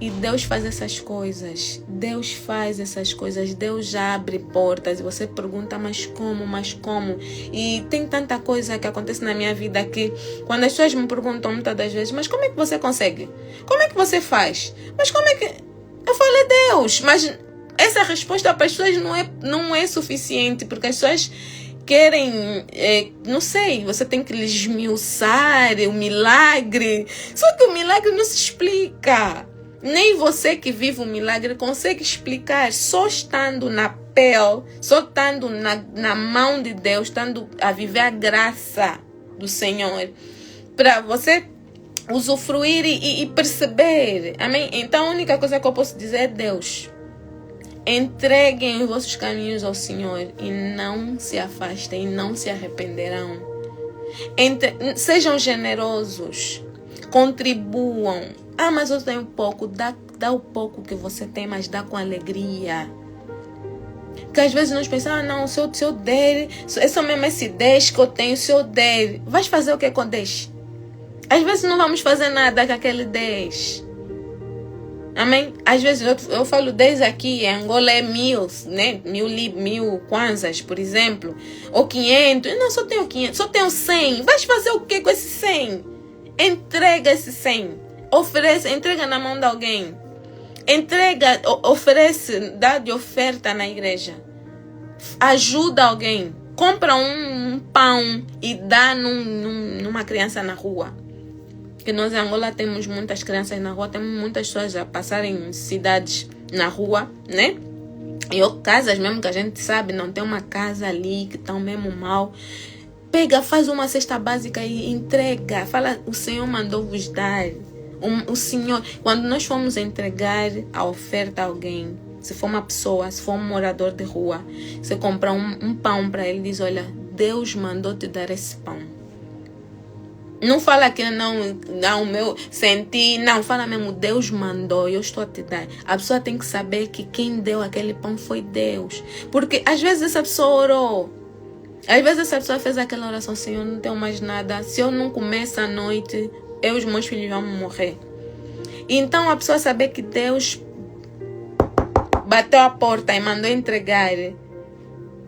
E Deus faz essas coisas. Deus faz essas coisas. Deus já abre portas. E você pergunta, mas como? E tem tanta coisa que acontece na minha vida que quando as pessoas me perguntam muitas das vezes, mas como é que você consegue? Como é que você faz? Mas como é que... Eu falo, Deus. Mas essa resposta para as pessoas não é suficiente, porque as pessoas querem, não sei, você tem que lhes esmiuçar o milagre. Só que o milagre não se explica. Nem você que vive o milagre consegue explicar. Só estando na pele, só estando na mão de Deus, estando a viver a graça do Senhor, para você usufruir e perceber. Amém? Então a única coisa que eu posso dizer é Deus. Entreguem os vossos caminhos ao Senhor e não se afastem, e não se arrependerão. Sejam generosos, contribuam. Mas eu tenho pouco. Dá o pouco que você tem, mas dá com alegria. Porque às vezes nós pensamos, não, se eu der, esse mesmo esse 10 que eu tenho, se eu der, vais fazer o que com 10? Às vezes não vamos fazer nada com aquele 10. Amém? Às vezes eu falo 10 aqui, em Angola é 1000, né? 1000 kwanzas, por exemplo. Ou 500. Não, só tenho 500, só tenho 100. Vais fazer o que com esse 100? Entrega esse 100. Oferece, entrega na mão de alguém. Entrega, oferece, dá de oferta na igreja. Ajuda alguém. Compra um pão e dá numa criança na rua. Que nós em Angola temos muitas crianças na rua, temos muitas pessoas a passarem em cidades na rua, né? E casas mesmo que a gente sabe, não tem uma casa ali que estão mesmo mal. Pega, faz uma cesta básica e entrega. Fala, o Senhor mandou vos dar. O Senhor, quando nós formos entregar a oferta a alguém, se for uma pessoa, se for um morador de rua, você comprar um pão para ele, diz, olha, Deus mandou te dar esse pão. Não fala que não, meu, senti, não, fala mesmo, Deus mandou, eu estou a te dar. A pessoa tem que saber que quem deu aquele pão foi Deus. Porque às vezes essa pessoa orou. Às vezes essa pessoa fez aquela oração, Senhor, não tenho mais nada. Se eu não comer essa noite, eu e os meus filhos vamos morrer. Então a pessoa saber que Deus bateu a porta e mandou entregar.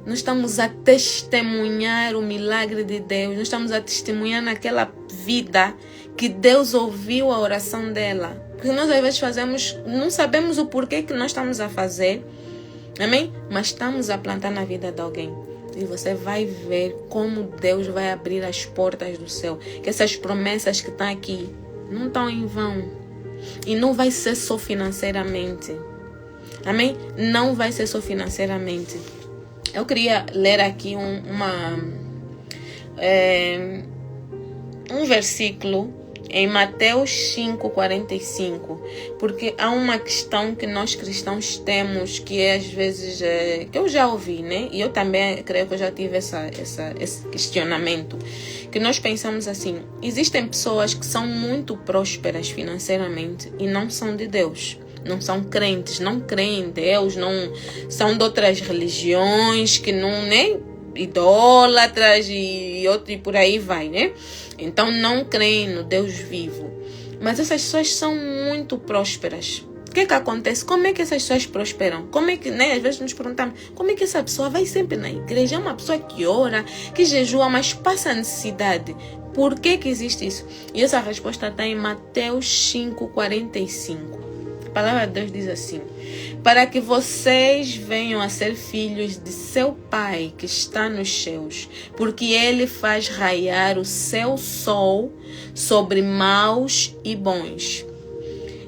Nós estamos a testemunhar o milagre de Deus. Nós estamos a testemunhar naquela vida que Deus ouviu a oração dela. Porque nós às vezes fazemos, não sabemos o porquê que nós estamos a fazer. Amém? Mas estamos a plantar na vida de alguém. E você vai ver como Deus vai abrir as portas do céu. Que essas promessas que estão aqui não estão em vão. E não vai ser só financeiramente. Amém? Não vai ser só financeiramente. Eu queria ler aqui um versículo em Mateus 5,45, porque há uma questão que nós cristãos temos, que às vezes, que eu já ouvi, né? E eu também creio que eu já tive esse questionamento, que nós pensamos assim: existem pessoas que são muito prósperas financeiramente e não são de Deus. Não são crentes, não creem em Deus, não são de outras religiões, que não, né? Idólatras e por aí vai, né? Então não creem no Deus vivo. Mas essas pessoas são muito prósperas. O que acontece? Como é que essas pessoas prosperam? Como é que, né? Às vezes nos perguntamos, como é que essa pessoa vai sempre na igreja? É uma pessoa que ora, que jejua, mas passa necessidade. Por que existe isso? E essa resposta está em Mateus 5,45. A palavra de Deus diz assim: para que vocês venham a ser filhos de seu Pai que está nos céus, porque Ele faz raiar o seu sol sobre maus e bons,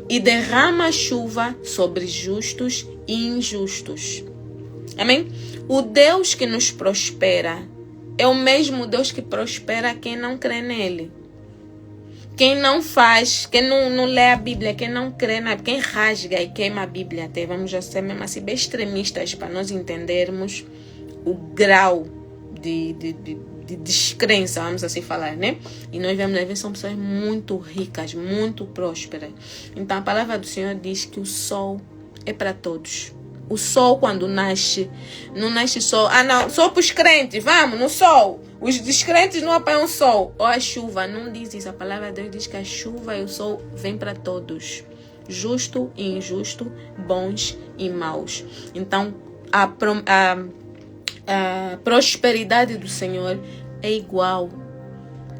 e derrama chuva sobre justos e injustos. Amém? O Deus que nos prospera é o mesmo Deus que prospera quem não crê nele. Quem não faz, quem não lê a Bíblia, quem não crê na Bíblia, quem rasga e queima a Bíblia, até vamos já ser mesmo assim bem extremistas para nós entendermos o grau de descrença, vamos assim falar, né? E nós vemos ver são pessoas muito ricas, muito prósperas. Então a palavra do Senhor diz que o sol é para todos. O sol, quando nasce, não nasce só, não, só para os crentes, vamos no sol. Os descrentes não apanham o sol. Ou a chuva, não diz isso. A palavra de Deus diz que a chuva e o sol vêm para todos. Justo e injusto, bons e maus. Então, a prosperidade do Senhor é igual.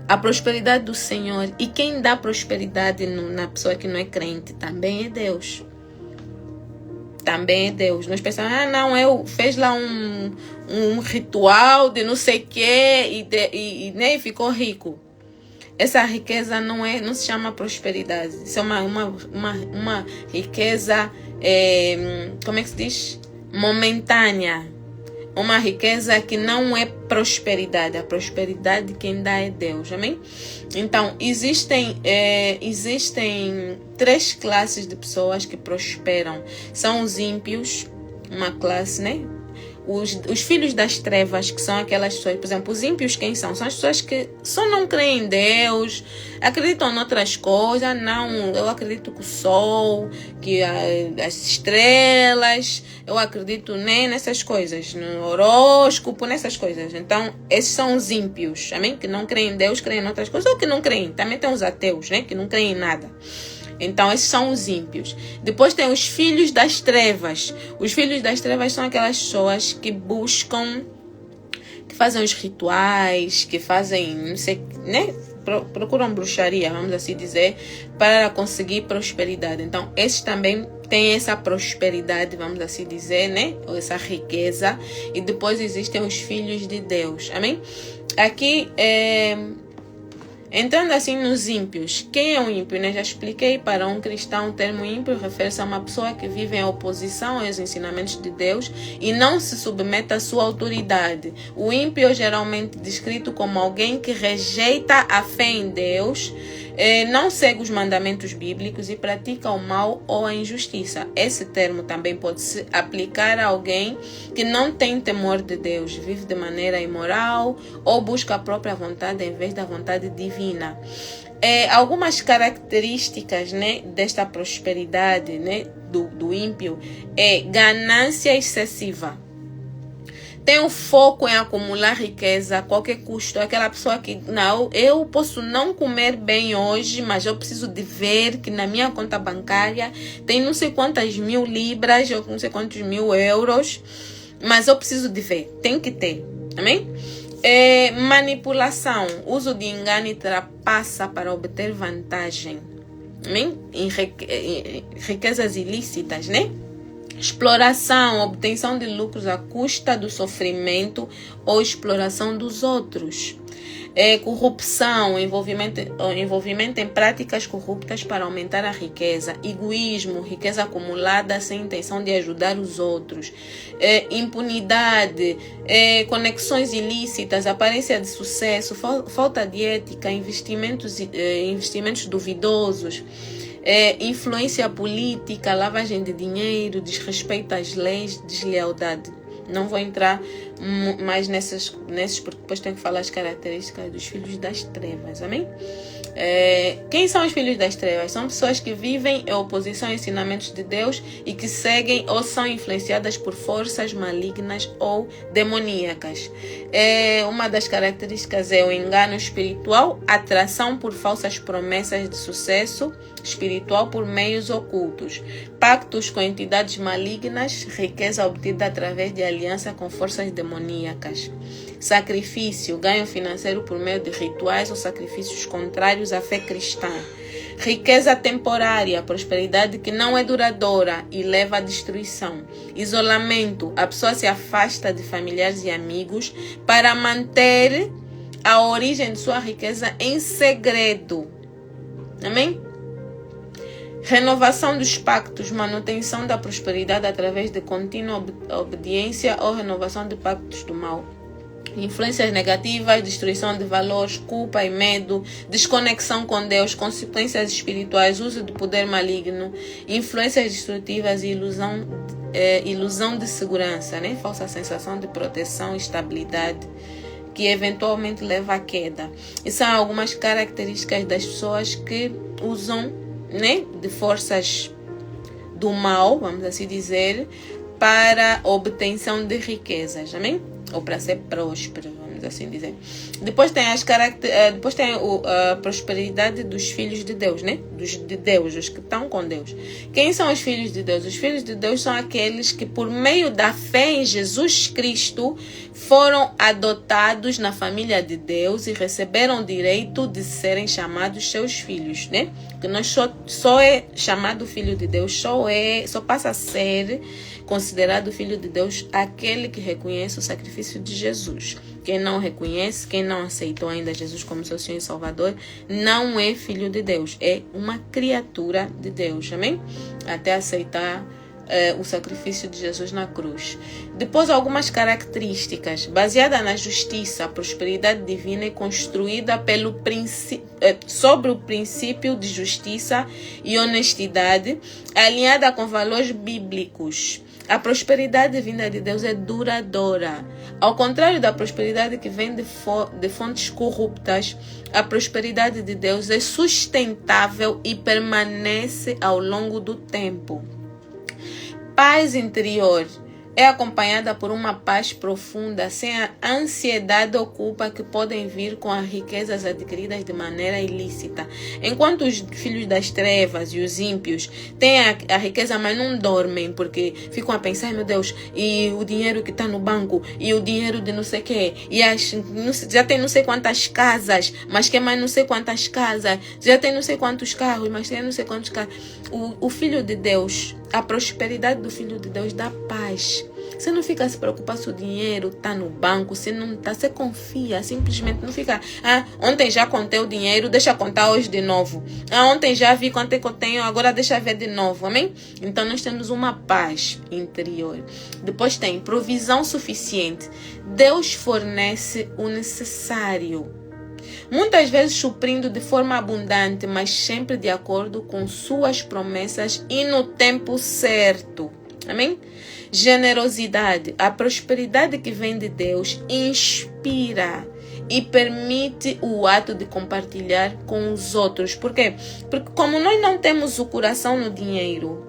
A prosperidade do Senhor, e quem dá prosperidade na pessoa que não é crente, também é Deus. Também é Deus. Nós pensamos, eu fez lá um ritual de não sei o que e ficou rico. Essa riqueza não se chama prosperidade. Isso é uma riqueza, como é que se diz? Momentânea. Uma riqueza que não é prosperidade. A prosperidade quem dá é Deus. Amém? Então, existem 3 classes de pessoas que prosperam. São os ímpios, uma classe, né? Os filhos das trevas, que são aquelas pessoas, por exemplo, os ímpios quem são? São as pessoas que só não creem em Deus, acreditam em outras coisas. Não, eu acredito que o sol, que as estrelas, eu acredito nessas coisas, no horóscopo, nessas coisas. Então, esses são os ímpios, amém? Que não creem em Deus, creem em outras coisas, ou que não creem. Também tem os ateus, né? Que não creem em nada. Então, esses são os ímpios. Depois tem os filhos das trevas. Os filhos das trevas são aquelas pessoas que buscam, que fazem os rituais, que fazem, não sei, né? Procuram bruxaria, vamos assim dizer, para conseguir prosperidade. Então, esses também têm essa prosperidade, vamos assim dizer, né? Ou essa riqueza. E depois existem os filhos de Deus. Amém? Aqui, entrando assim nos ímpios. Quem é um ímpio? Já expliquei. Para um cristão, o termo ímpio refere-se a uma pessoa que vive em oposição aos ensinamentos de Deus e não se submete à sua autoridade. O ímpio é geralmente descrito como alguém que rejeita a fé em Deus, não segue os mandamentos bíblicos e pratica o mal ou a injustiça. Esse termo também pode se aplicar a alguém que não tem temor de Deus, vive de maneira imoral ou busca a própria vontade em vez da vontade divina. Algumas características, né, desta prosperidade, né, do ímpio é ganância excessiva. Tem o foco em acumular riqueza a qualquer custo. Aquela pessoa que, não, eu posso não comer bem hoje, mas eu preciso de ver que na minha conta bancária tem não sei quantas mil libras, ou não sei quantos mil euros, mas eu preciso de ver. Tem que ter. Amém? Manipulação. Uso de engano e trapaça para obter vantagem. Amém? Em riquezas ilícitas, né? Exploração, obtenção de lucros à custa do sofrimento ou exploração dos outros. corrupção, envolvimento em práticas corruptas para aumentar a riqueza, egoísmo, riqueza acumulada sem intenção de ajudar os outros, impunidade, conexões ilícitas, aparência de sucesso, falta de ética, investimentos duvidosos, influência política, lavagem de dinheiro, desrespeito às leis, deslealdade. Não vou entrar mais nesses, porque depois tenho que falar as características dos filhos das trevas, amém? Quem são os filhos das trevas? São pessoas que vivem em oposição a ensinamentos de Deus e que seguem ou são influenciadas por forças malignas ou demoníacas. Uma das características é o engano espiritual, atração por falsas promessas de sucesso espiritual por meios ocultos, pactos com entidades malignas, riqueza obtida através de aliança com forças demoníacas, sacrifício, ganho financeiro por meio de rituais ou sacrifícios contrários à fé cristã, riqueza temporária, prosperidade que não é duradoura e leva à destruição, isolamento, a pessoa se afasta de familiares e amigos para manter a origem de sua riqueza em segredo. Amém? Renovação dos pactos, manutenção da prosperidade através de contínua obediência ou renovação de pactos do mal. Influências negativas, destruição de valores, culpa e medo, desconexão com Deus, consequências espirituais, uso de poder maligno, influências destrutivas e ilusão de segurança, né? Falsa sensação de proteção e estabilidade, que eventualmente leva à queda. E são algumas características das pessoas que usam, né, de forças do mal, vamos assim dizer, para a obtenção de riquezas, amém? Ou para ser próspero, vamos assim dizer. Depois tem a prosperidade dos filhos de Deus, né? De Deus, os que estão com Deus. Quem são os filhos de Deus? Os filhos de Deus são aqueles que, por meio da fé em Jesus Cristo, foram adotados na família de Deus e receberam o direito de serem chamados seus filhos, né? Que nós só é chamado filho de Deus, só passa a ser considerado filho de Deus aquele que reconhece o sacrifício de Jesus. Quem não reconhece, quem não aceitou ainda Jesus como seu Senhor e Salvador, não é filho de Deus, é uma criatura de Deus, amém? Até aceitar o sacrifício de Jesus na cruz. Depois, algumas características. Baseada na justiça, a prosperidade divina é construída sobre o princípio de justiça e honestidade, alinhada com valores bíblicos. A prosperidade vinda de Deus é duradoura. Ao contrário da prosperidade que vem de fontes corruptas, a prosperidade de Deus é sustentável e permanece ao longo do tempo. Paz interior é acompanhada por uma paz profunda, sem a ansiedade ou culpa que podem vir com as riquezas adquiridas de maneira ilícita. Enquanto os filhos das trevas e os ímpios têm a riqueza, mas não dormem, porque ficam a pensar, meu Deus, e o dinheiro que está no banco, e o dinheiro de não sei o quê, e já tem não sei quantas casas, mas quer mais não sei quantas casas, já tem não sei quantos carros, mas tem não sei quantos carros. O filho de Deus, a prosperidade do filho de Deus dá paz. Você não fica a se preocupar se o dinheiro está no banco, se não está, você confia, simplesmente não fica, ontem já contei o dinheiro, deixa contar hoje de novo. Ontem já vi quanto é que eu tenho, agora deixa ver de novo, amém? Então nós temos uma paz interior. Depois tem provisão suficiente. Deus fornece o necessário. Muitas vezes suprindo de forma abundante, mas sempre de acordo com suas promessas e no tempo certo. Amém? Generosidade. A prosperidade que vem de Deus inspira e permite o ato de compartilhar com os outros. Por quê? Porque como nós não temos o coração no dinheiro,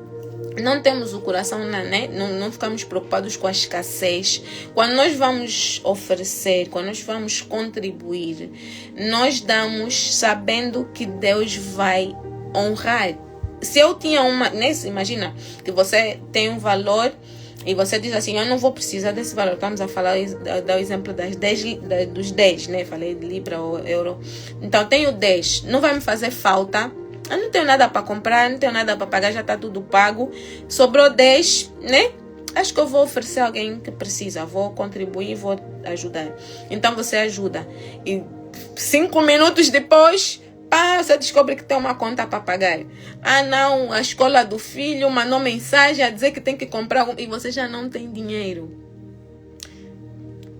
não temos o coração, né? Não ficamos preocupados com a escassez. Quando nós vamos oferecer, quando nós vamos contribuir, nós damos sabendo que Deus vai honrar. Se eu tinha imagina que você tem um valor e você diz assim, eu não vou precisar desse valor. Estamos a falar, dar o exemplo dos 10, né? Falei de libra ou euro. Então, tenho 10. Não vai me fazer falta. Eu não tenho nada para comprar, não tenho nada para pagar, já está tudo pago. Sobrou 10, né? Acho que eu vou oferecer a alguém que precisa. Vou contribuir, vou ajudar. Então, você ajuda. E 5 minutos depois, você descobre que tem uma conta para pagar. Não, a escola do filho mandou mensagem a dizer que tem que comprar e você já não tem dinheiro.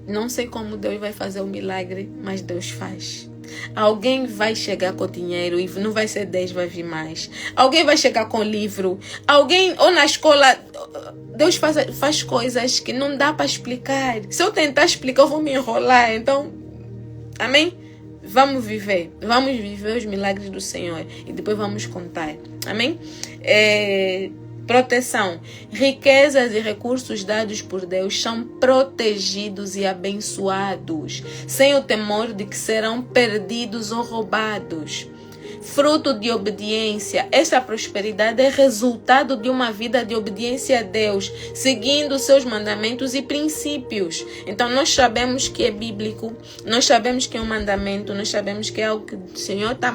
Não sei como Deus vai fazer o milagre, mas Deus faz. Alguém vai chegar com dinheiro e não vai ser 10, vai vir mais. Alguém vai chegar com livro. Alguém, ou na escola, Deus faz coisas que não dá para explicar. Se eu tentar explicar, eu vou me enrolar. Então, amém? Vamos viver os milagres do Senhor e depois vamos contar. Amém? Proteção. Riquezas e recursos dados por Deus são protegidos e abençoados, sem o temor de que serão perdidos ou roubados. Fruto de obediência. Esta prosperidade é resultado de uma vida de obediência a Deus, seguindo seus mandamentos e princípios. Então nós sabemos que é bíblico, nós sabemos que é um mandamento, nós sabemos que é algo que o Senhor está,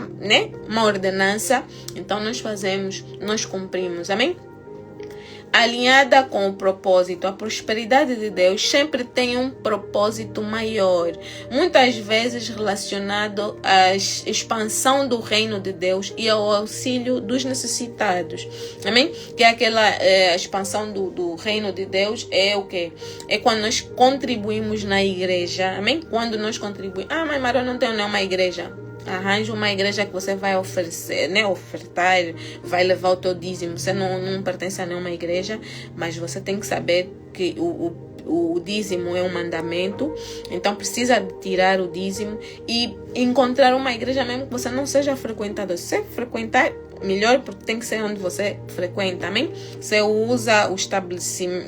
uma ordenança. Então nós fazemos, nós cumprimos. Amém? Alinhada com o propósito, a prosperidade de Deus sempre tem um propósito maior, muitas vezes relacionado à expansão do reino de Deus e ao auxílio dos necessitados. Amém? Que é aquela expansão do reino de Deus é o quê? É quando nós contribuímos na igreja. Amém? Quando nós contribuímos. Mas Maria, eu não tenho nenhuma igreja. Arranja uma igreja que você vai oferecer, ofertar, vai levar o teu dízimo. Você não pertence a nenhuma igreja, mas você tem que saber que o dízimo é um mandamento. Então precisa tirar o dízimo e encontrar uma igreja mesmo que você não seja frequentador. Se você frequentar, melhor, porque tem que ser onde você frequenta, amém? Você usa o estabelecimento,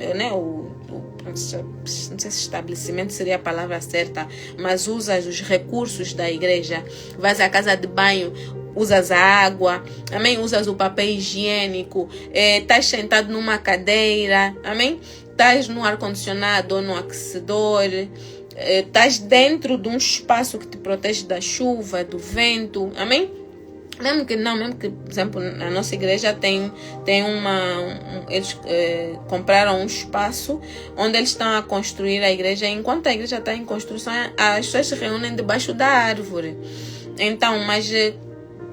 não sei se estabelecimento seria a palavra certa, mas usas os recursos da igreja, vais à casa de banho, usas a água, amém? Usas o papel higiênico, estás sentado numa cadeira, amém? Estás no ar-condicionado ou no aquecedor, estás dentro de um espaço que te protege da chuva, do vento, amém? Mesmo que, por exemplo, na nossa igreja eles compraram um espaço onde eles estão a construir a igreja. Enquanto a igreja está em construção, as pessoas se reúnem debaixo da árvore. Então, mas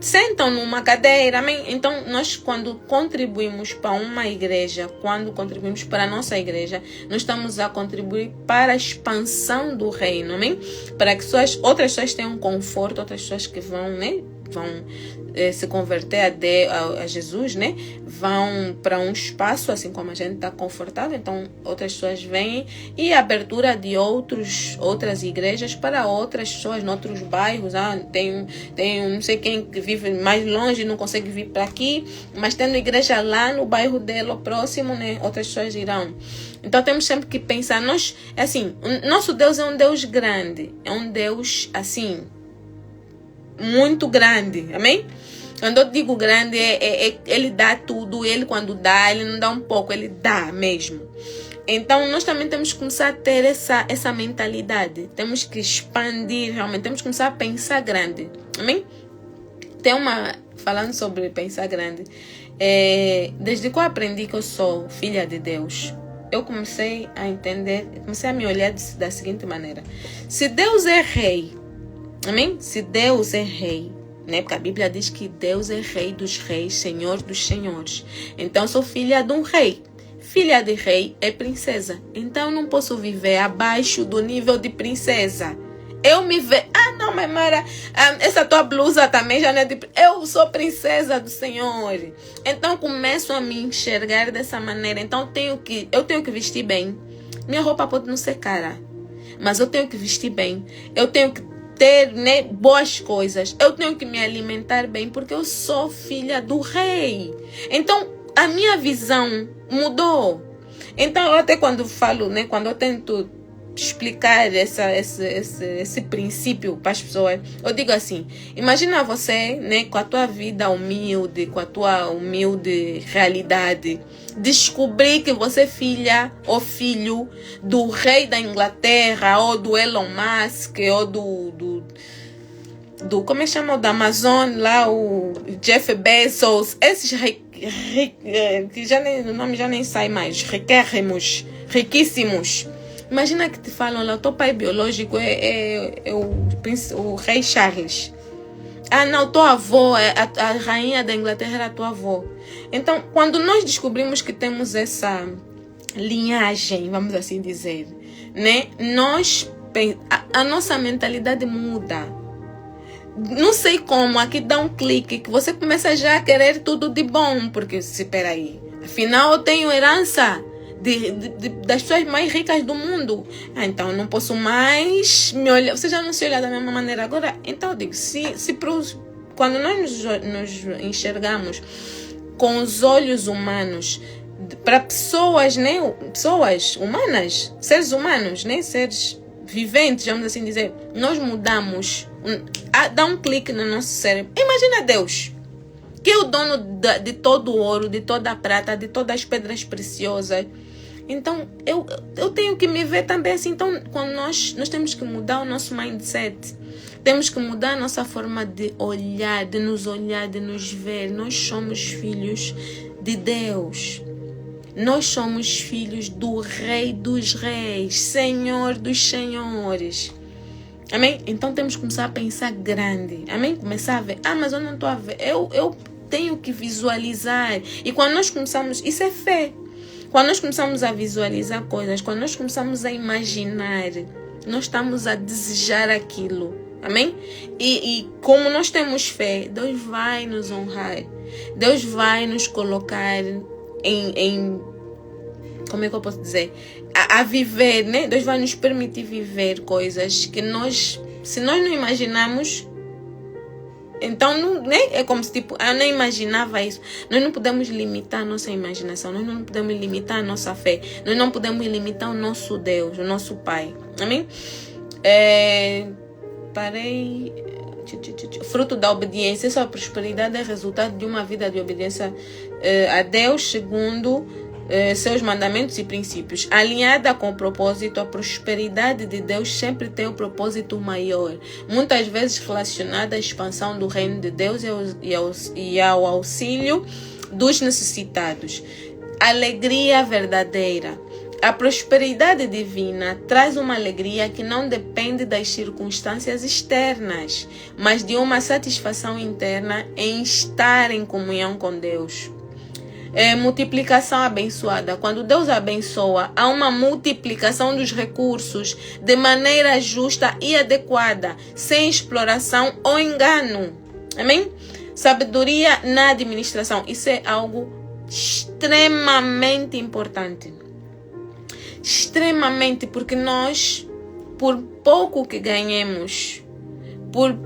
sentam numa cadeira, amém? Então, nós quando contribuímos para uma igreja, quando contribuímos para a nossa igreja, nós estamos a contribuir para a expansão do reino, amém? Para que outras pessoas tenham conforto, outras pessoas que vão se converter a Jesus, vão para um espaço, assim como a gente está confortável. Então outras pessoas vêm e a abertura de outras igrejas para outras pessoas, em outros bairros. Tem não sei quem que vive mais longe, não consegue vir para aqui, mas tendo igreja lá no bairro dele, ou próximo, outras pessoas irão. Então temos sempre que pensar, nosso Deus é um Deus grande, é um Deus assim, muito grande, amém? Quando eu digo grande, ele dá tudo. Ele quando dá, ele não dá um pouco, ele dá mesmo. Então nós também temos que começar a ter essa mentalidade. Temos que expandir realmente, temos que começar a pensar grande, amém? Falando sobre pensar grande, desde que eu aprendi que eu sou filha de Deus, eu comecei a entender, comecei a me olhar da seguinte maneira: se Deus é rei, amém? Se Deus é rei, porque a Bíblia diz que Deus é rei dos reis, senhor dos senhores. Então eu sou filha de um rei. Filha de rei é princesa. Então eu não posso viver abaixo do nível de princesa. Eu me vejo, não, mas Mara, essa tua blusa também já não é de... Eu sou princesa do Senhor. Então começo a me enxergar dessa maneira. Então eu tenho que vestir bem. Minha roupa pode não ser cara, mas eu tenho que vestir bem. Eu tenho que ter boas coisas. Eu tenho que me alimentar bem, porque eu sou filha do rei. Então a minha visão mudou. Então eu até quando falo, quando eu tento explicar esse princípio para as pessoas, eu digo assim: imagina você, com a tua vida humilde, com a tua humilde realidade, descobrir que você é filha ou filho do rei da Inglaterra, ou do Elon Musk, ou do como é que chama, o da Amazon lá, o Jeff Bezos, esses que o nome já nem sai mais, riquíssimos, Imagina que te falam lá, o teu pai biológico é o rei Charles. Ah, não, tua avó, a rainha da Inglaterra era tua avó. Então, quando nós descobrimos que temos essa linhagem, vamos assim dizer, né? A nossa mentalidade muda. Não sei como, aqui dá um clique que você começa já a querer tudo de bom, porque espera aí, afinal eu tenho herança das pessoas mais ricas do mundo. Então eu não posso mais me olhar. Você já não se olha da mesma maneira agora. Então eu digo, quando nós nos enxergamos com os olhos humanos para pessoas, né? Pessoas humanas, seres humanos, né? Seres viventes, vamos assim dizer, nós mudamos, dá um clique no nosso cérebro. Imagina Deus, que é o dono de todo o ouro, de toda a prata, de todas as pedras preciosas. Então, eu tenho que me ver também assim. Então, quando nós temos que mudar o nosso mindset, temos que mudar a nossa forma de olhar, de nos ver. Nós somos filhos de Deus. Nós somos filhos do Rei dos Reis, Senhor dos Senhores. Amém? Então, temos que começar a pensar grande. Amém? Começar a ver. Mas eu não estou a ver. Eu tenho que visualizar. E quando nós começamos... Isso é fé. Quando nós começamos a visualizar coisas, quando nós começamos a imaginar, nós estamos a desejar aquilo. Amém? E como nós temos fé, Deus vai nos honrar. Deus vai nos colocar em como é que eu posso dizer? A viver, né? Deus vai nos permitir viver coisas que se nós não imaginamos, então, não, né? É como se tipo, eu não imaginava isso. Nós não podemos limitar a nossa imaginação. Nós não podemos limitar a nossa fé. Nós não podemos limitar o nosso Deus, o nosso Pai. Amém? Fruto da obediência. Essa prosperidade é resultado de uma vida de obediência a Deus segundo seus mandamentos e princípios. Alinhada com o propósito, a prosperidade de Deus sempre tem um propósito maior, muitas vezes relacionada à expansão do reino de Deus e ao auxílio dos necessitados. Alegria verdadeira. A prosperidade divina traz uma alegria que não depende das circunstâncias externas, mas de uma satisfação interna em estar em comunhão com Deus. Multiplicação abençoada. Quando Deus abençoa, há uma multiplicação dos recursos de maneira justa e adequada, sem exploração ou engano. Amém? Sabedoria na administração. Isso é algo extremamente importante. Extremamente, porque nós, por pouco que ganhemos, por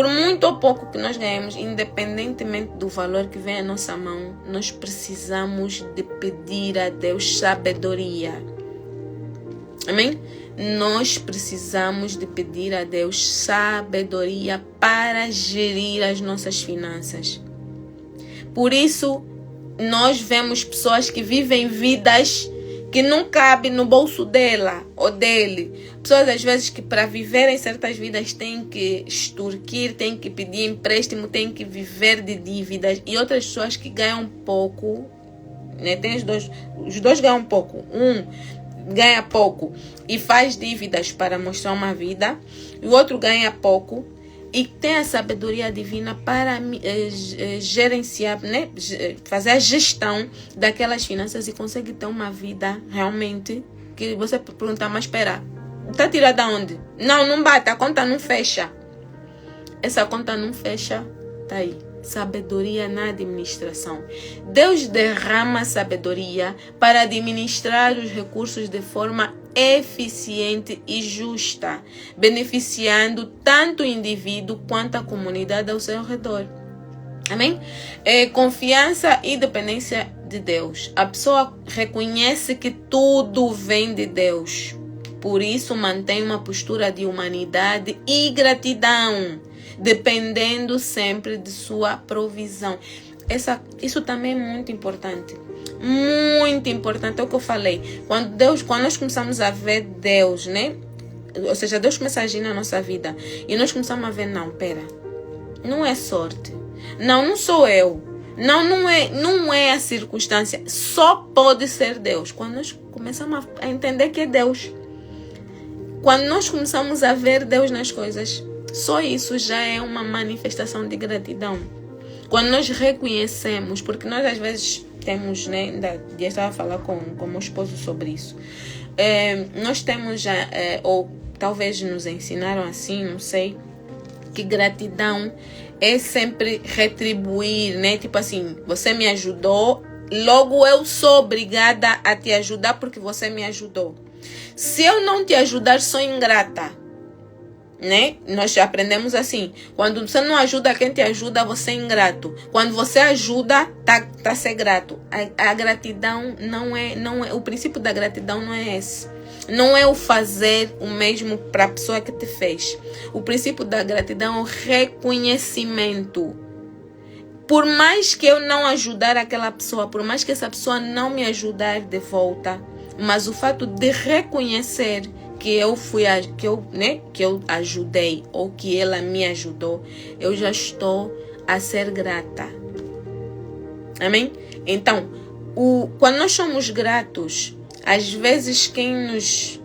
muito ou pouco que nós ganhemos, independentemente do valor que vem à nossa mão, nós precisamos de pedir a Deus sabedoria. Amém? Nós precisamos de pedir a Deus sabedoria para gerir as nossas finanças. Por isso, nós vemos pessoas que vivem vidas que não cabem no bolso dela ou dele. Pessoas, às vezes, que para viverem certas vidas têm que extorquir, têm que pedir empréstimo, têm que viver de dívidas. E outras pessoas que ganham pouco, né? Tem os dois ganham pouco. Um ganha pouco e faz dívidas para mostrar uma vida. E o outro ganha pouco e tem a sabedoria divina para gerenciar, né? Fazer a gestão daquelas finanças e consegue ter uma vida realmente que você pergunta, mas espera, está tirada de onde? Não bate, a conta não fecha. Essa conta não fecha, tá aí. Sabedoria na administração. Deus derrama sabedoria para administrar os recursos de forma eficiente e justa, beneficiando tanto o indivíduo quanto a comunidade ao seu redor. Amém? Confiança e dependência de Deus. A pessoa reconhece que tudo vem de Deus. Por isso mantém uma postura de humanidade e gratidão, dependendo sempre de sua provisão. Isso também é muito importante. Muito importante, é o que eu falei. Quando nós começamos a ver Deus, né? Ou seja, Deus começa a agir na nossa vida. E nós começamos a ver, não é sorte. Não sou eu. Não é a circunstância. Só pode ser Deus. Quando nós começamos a entender que é Deus. Quando nós começamos a ver Deus nas coisas, só isso já é uma manifestação de gratidão. Quando nós reconhecemos, porque nós às vezes temos, né, já estava a falar com meu esposo sobre isso, nós temos já, ou talvez nos ensinaram assim, não sei, que gratidão é sempre retribuir, né? Tipo assim, você me ajudou, logo eu sou obrigada a te ajudar porque você me ajudou. Se eu não te ajudar, sou ingrata, né? Nós já aprendemos assim. Quando você não ajuda quem te ajuda, você é ingrato. Quando você ajuda, tá a ser grato. A gratidão não é, o princípio da gratidão não é esse. Não é o fazer o mesmo para a pessoa que te fez. O princípio da gratidão é o reconhecimento. Por mais que eu não ajudar aquela pessoa, por mais que essa pessoa não me ajudar de volta, mas o fato de reconhecer que eu ajudei ou que ela me ajudou, eu já estou a ser grata. Amém? Então, quando nós somos gratos, às vezes quem nos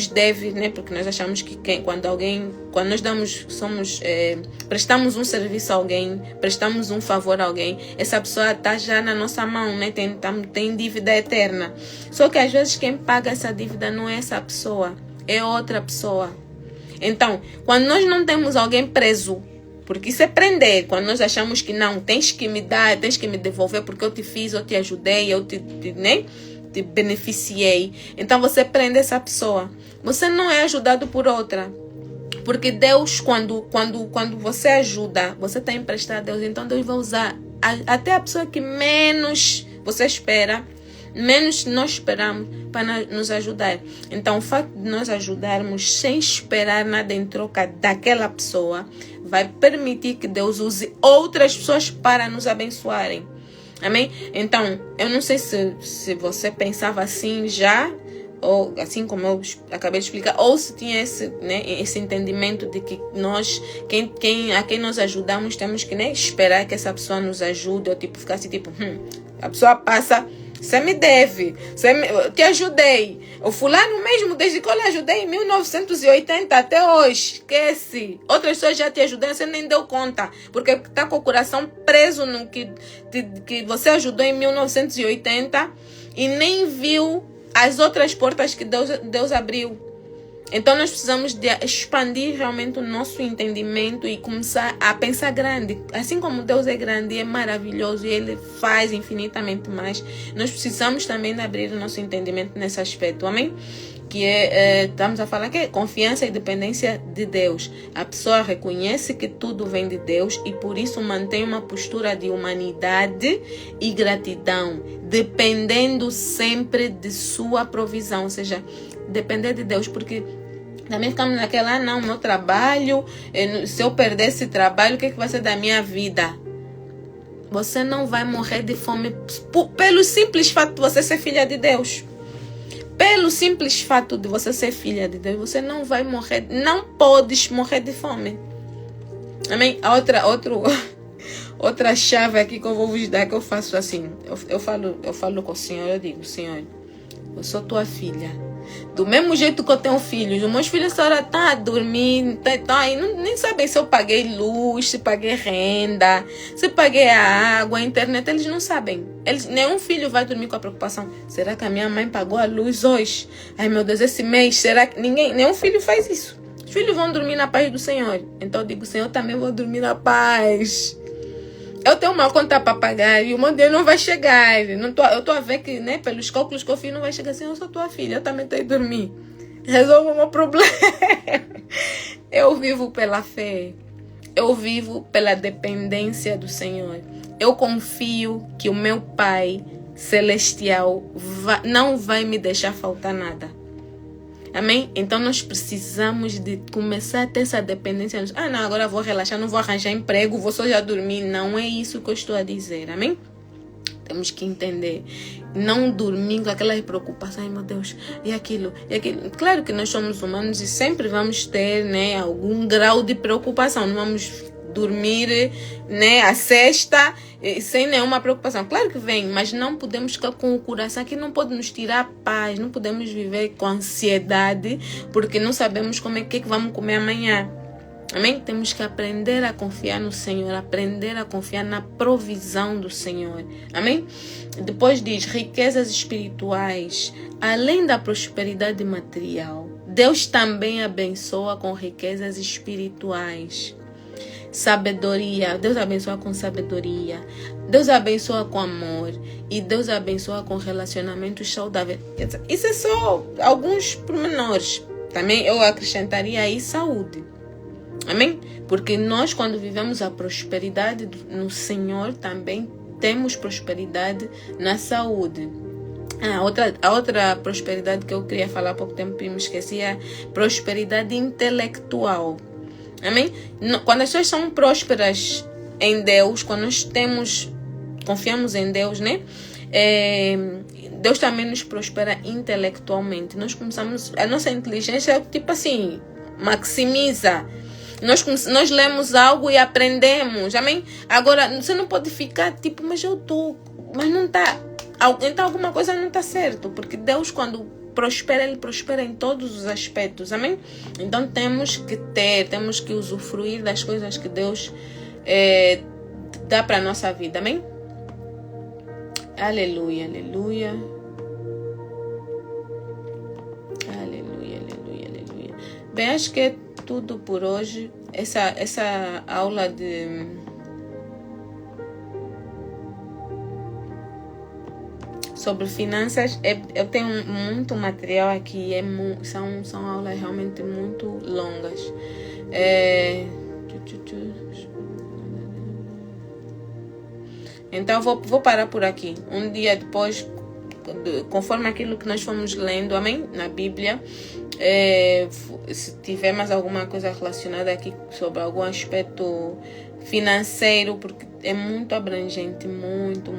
deve, né? Porque nós achamos que quando nós prestamos um serviço a alguém, prestamos um favor a alguém, essa pessoa está já na nossa mão, né? Tem dívida eterna. Só que às vezes quem paga essa dívida não é essa pessoa, é outra pessoa. Então, quando nós não temos alguém preso, porque isso é prender, quando nós achamos que não, tens que me dar, tens que me devolver porque eu te fiz, eu te ajudei, eu te beneficiei. Então você prende essa pessoa. Você não é ajudado por outra. Porque Deus, quando você ajuda, você está emprestado a Deus. Então Deus vai usar até a pessoa que menos você espera, menos nós esperamos para nos ajudar. Então o fato de nós ajudarmos sem esperar nada em troca daquela pessoa vai permitir que Deus use outras pessoas para nos abençoarem. Amém? Então, eu não sei se você pensava assim já, ou assim como eu acabei de explicar, ou se tinha esse entendimento de que nós, a quem nós ajudamos, temos que, né, esperar que essa pessoa nos ajude, ou tipo, ficar assim, tipo, a pessoa passa, você me deve, eu te ajudei. O fulano mesmo, desde que eu lhe ajudei em 1980 até hoje, esquece. Outras pessoas já te ajudaram, você nem deu conta, porque está com o coração preso no que você ajudou em 1980 e nem viu as outras portas que Deus abriu. Então nós precisamos de expandir realmente o nosso entendimento e começar a pensar grande. Assim como Deus é grande e é maravilhoso e Ele faz infinitamente mais, nós precisamos também de abrir o nosso entendimento nesse aspecto. Amém? Que estamos a falar que é confiança e dependência de Deus. A pessoa reconhece que tudo vem de Deus e por isso mantém uma postura de humanidade e gratidão, dependendo sempre de sua provisão, ou seja, depender de Deus, porque também ficamos naquela, não, meu trabalho, se eu perder esse trabalho, o que vai ser da minha vida? Você não vai morrer de fome pelo simples fato de você ser filha de Deus. Pelo simples fato de você ser filha de Deus, você não vai morrer, não podes morrer de fome. Amém? Outra chave aqui que eu vou vos dar, que eu faço assim, eu falo com o Senhor, eu digo, Senhor, eu sou tua filha. Do mesmo jeito que eu tenho filhos, os meus filhos só estão a dormir, nem sabem se eu paguei luz, se paguei renda, se paguei a água, a internet, eles não sabem. Nenhum filho vai dormir com a preocupação, será que a minha mãe pagou a luz hoje? Ai meu Deus, esse mês, será que nenhum filho faz isso? Os filhos vão dormir na paz do Senhor. Então eu digo, Senhor, eu também vou dormir na paz. Eu tenho uma conta para pagar e o meu dinheiro não vai chegar. Eu estou a ver que, né, pelos cálculos que eu fiz, não vai chegar assim. Eu sou tua filha, eu também tenho que dormir. Resolva o meu problema. Eu vivo pela fé. Eu vivo pela dependência do Senhor. Eu confio que o meu Pai Celestial não vai me deixar faltar nada. Amém? Então nós precisamos de começar a ter essa dependência. Não, agora eu vou relaxar, não vou arranjar emprego, vou só já dormir. Não é isso que eu estou a dizer. Amém? Temos que entender. Não dormir com aquelas preocupações. Ai meu Deus, e aquilo. Claro que nós somos humanos e sempre vamos ter, né, algum grau de preocupação. Não vamos dormir, né, a sexta sem nenhuma preocupação. Claro que vem, mas não podemos ficar com o coração que não pode nos tirar a paz, não podemos viver com ansiedade, porque não sabemos como é que vamos comer amanhã. Amém? Temos que aprender a confiar no Senhor, aprender a confiar na provisão do Senhor. Amém? Depois diz, riquezas espirituais, além da prosperidade material, Deus também abençoa com riquezas espirituais. Sabedoria, Deus abençoa com sabedoria, Deus abençoa com amor e Deus abençoa com relacionamentos saudáveis. Isso é só alguns pormenores. Também eu acrescentaria aí saúde. Amém? Porque nós, quando vivemos a prosperidade no Senhor, também temos prosperidade na saúde. A outra prosperidade que eu queria falar há pouco tempo e me esqueci é a prosperidade intelectual. Amém? Quando as pessoas são prósperas em Deus, quando nós confiamos em Deus, né? Deus também nos prospera intelectualmente. Nós começamos, a nossa inteligência, tipo assim, maximiza. Nós lemos algo e aprendemos, amém? Agora, você não pode ficar tipo, mas não está, então alguma coisa não está certo, porque Deus, quando prospera, Ele prospera em todos os aspectos, amém? Então temos que usufruir das coisas que Deus dá para a nossa vida, amém? Aleluia, aleluia. Aleluia, aleluia, aleluia. Bem, acho que é tudo por hoje. Essa aula sobre finanças, eu tenho muito material aqui, são aulas realmente muito longas. Então vou parar por aqui. Um dia depois, conforme aquilo que nós fomos lendo, amém? Na Bíblia, se tiver mais alguma coisa relacionada aqui sobre algum aspecto financeiro, porque é muito abrangente, muito.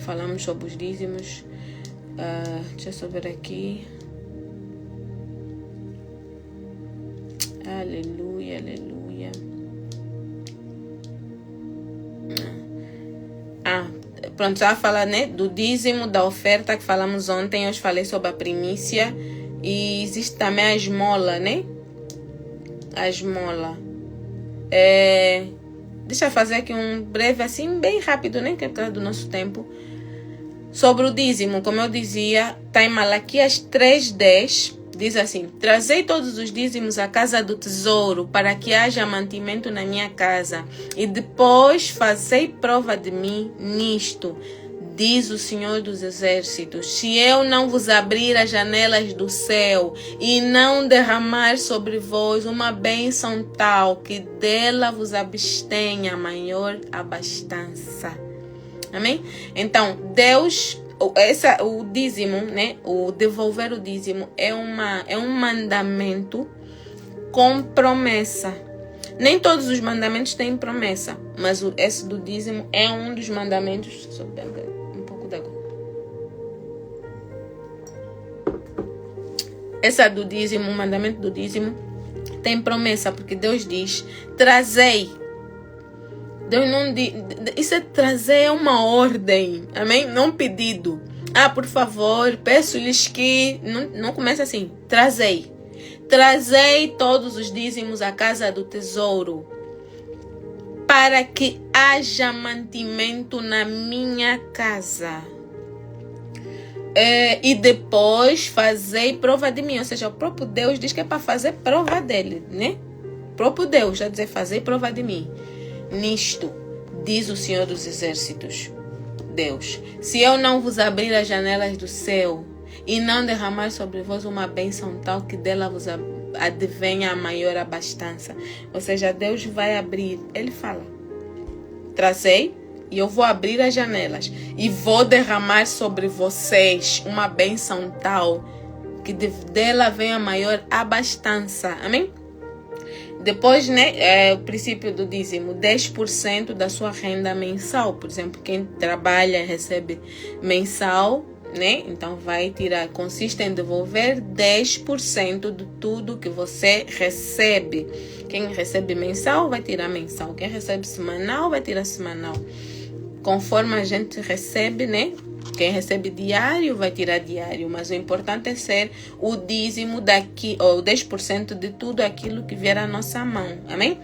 Falamos sobre os dízimos. Deixa eu só ver aqui. Aleluia, aleluia. Pronto, já falar, né, do dízimo, da oferta que falamos ontem. Eu falei sobre a primícia. E existe também a esmola, né? A esmola. Deixa eu fazer aqui um breve, assim, bem rápido, né? Que é por causa do nosso tempo. Sobre o dízimo, como eu dizia, está em Malaquias 3:10. Diz assim: trazei todos os dízimos à casa do tesouro, para que haja mantimento na minha casa. E depois fazei prova de mim nisto, diz o Senhor dos Exércitos: se eu não vos abrir as janelas do céu e não derramar sobre vós uma bênção tal que dela vos abstenha a maior abastança. Amém? Então, Deus, o dízimo, né? O devolver o dízimo é um mandamento com promessa. Nem todos os mandamentos têm promessa, mas esse do dízimo é um dos mandamentos. Só pega um pouco d'água. Essa do dízimo, o mandamento do dízimo, tem promessa, porque Deus diz: trazei. Deus não diz. Isso é trazer, é uma ordem, amém? Não pedido. Por favor, peço-lhes que. Não começa assim: trazei. Trazei todos os dízimos à casa do tesouro, para que haja mantimento na minha casa. E depois fazei prova de mim. Ou seja, o próprio Deus diz que é para fazer prova dele, né? O próprio Deus já dizer: fazer prova de mim. Nisto, diz o Senhor dos Exércitos, Deus: se eu não vos abrir as janelas do céu e não derramar sobre vós uma bênção tal que dela vos advenha a maior abastança. Ou seja, Deus vai abrir. Ele fala: trazei, e eu vou abrir as janelas e vou derramar sobre vocês uma bênção tal que dela venha a maior abastança. Amém? Depois, né, o princípio do dízimo: 10% da sua renda mensal. Por exemplo, quem trabalha recebe mensal, né? Então vai tirar, consiste em devolver 10% de tudo que você recebe. Quem recebe mensal vai tirar mensal, quem recebe semanal vai tirar semanal. conforme a gente recebe, né? Quem recebe diário vai tirar diário, mas o importante é ser o dízimo daqui, ou 10% de tudo aquilo que vier à nossa mão, amém?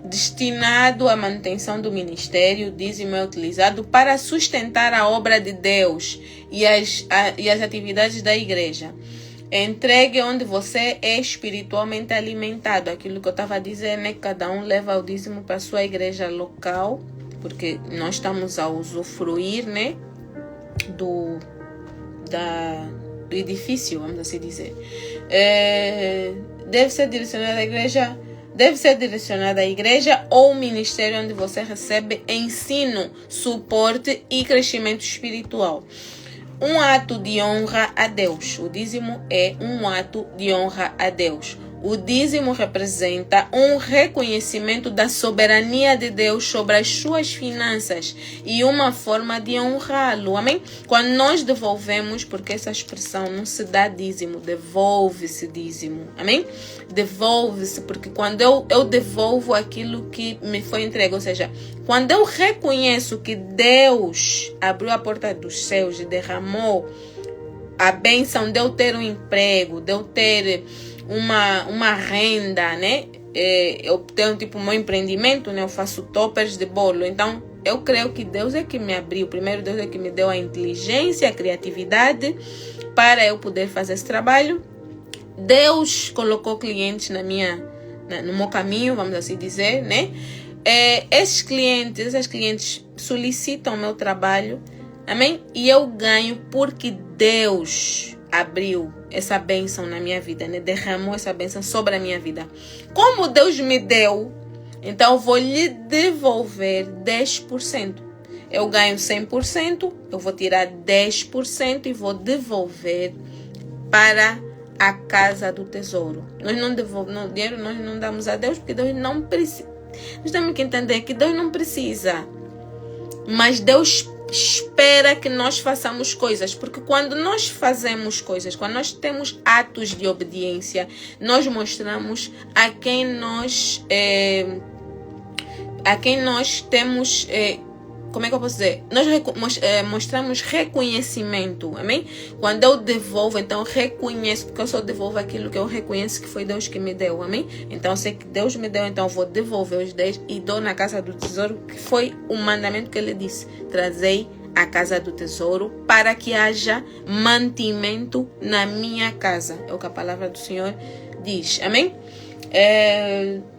Destinado à manutenção do ministério, o dízimo é utilizado para sustentar a obra de Deus e as atividades da igreja. Entregue onde você é espiritualmente alimentado. Aquilo que eu estava dizendo, né? Cada um leva o dízimo para a sua igreja local, porque nós estamos a usufruir, né? Do edifício, vamos assim dizer. Deve ser direcionado à igreja ou ministério onde você recebe ensino, suporte e crescimento espiritual. Um ato de honra a Deus. O dízimo é um ato de honra a Deus. O dízimo representa um reconhecimento da soberania de Deus sobre as suas finanças e uma forma de honrá-lo, amém? Quando nós devolvemos, porque essa expressão não se dá dízimo, devolve-se dízimo, amém? Devolve-se, porque quando eu devolvo aquilo que me foi entregue, ou seja, quando eu reconheço que Deus abriu a porta dos céus e derramou a bênção de eu ter um emprego, de eu ter uma renda, né? Eu tenho tipo um empreendimento, né? Eu faço toppers de bolo. Então, eu creio que Deus é que me abriu. Primeiro, Deus é que me deu a inteligência, a criatividade para eu poder fazer esse trabalho. Deus colocou clientes no meu caminho, vamos assim dizer, né? Essas clientes solicitam o meu trabalho, amém? E eu ganho porque Deus abriu essa bênção na minha vida, né? Derramou essa bênção sobre a minha vida. Como Deus me deu, então eu vou lhe devolver 10%. Eu ganho 100%, eu vou tirar 10% e vou devolver para a casa do tesouro. Nós não devolvemos dinheiro, nós não damos a Deus porque Deus não precisa. Nós temos que entender que Deus não precisa, mas Deus espera que nós façamos coisas, porque quando nós fazemos coisas, quando nós temos atos de obediência, nós mostramos a quem nós temos, como é que eu posso dizer? Nós mostramos reconhecimento, amém? Quando eu devolvo, então eu reconheço, porque eu só devolvo aquilo que eu reconheço que foi Deus que me deu, amém? Então eu sei que Deus me deu, então eu vou devolver os 10 e dou na casa do tesouro, que foi o mandamento que ele disse: trazei a casa do tesouro para que haja mantimento na minha casa. É o que a palavra do Senhor diz, amém?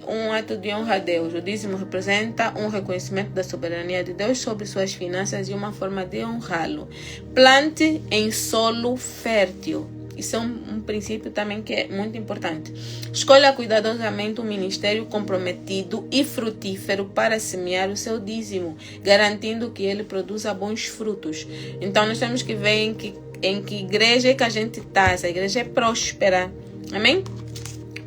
Um ato de honra a Deus. O dízimo representa um reconhecimento da soberania de Deus sobre suas finanças e uma forma de honrá-lo. Plante em solo fértil. Isso é um princípio também que é muito importante. Escolha cuidadosamente um ministério comprometido e frutífero para semear o seu dízimo, garantindo que ele produza bons frutos. Então nós temos que ver em que igreja é que a gente está. Essa igreja é próspera. Amém?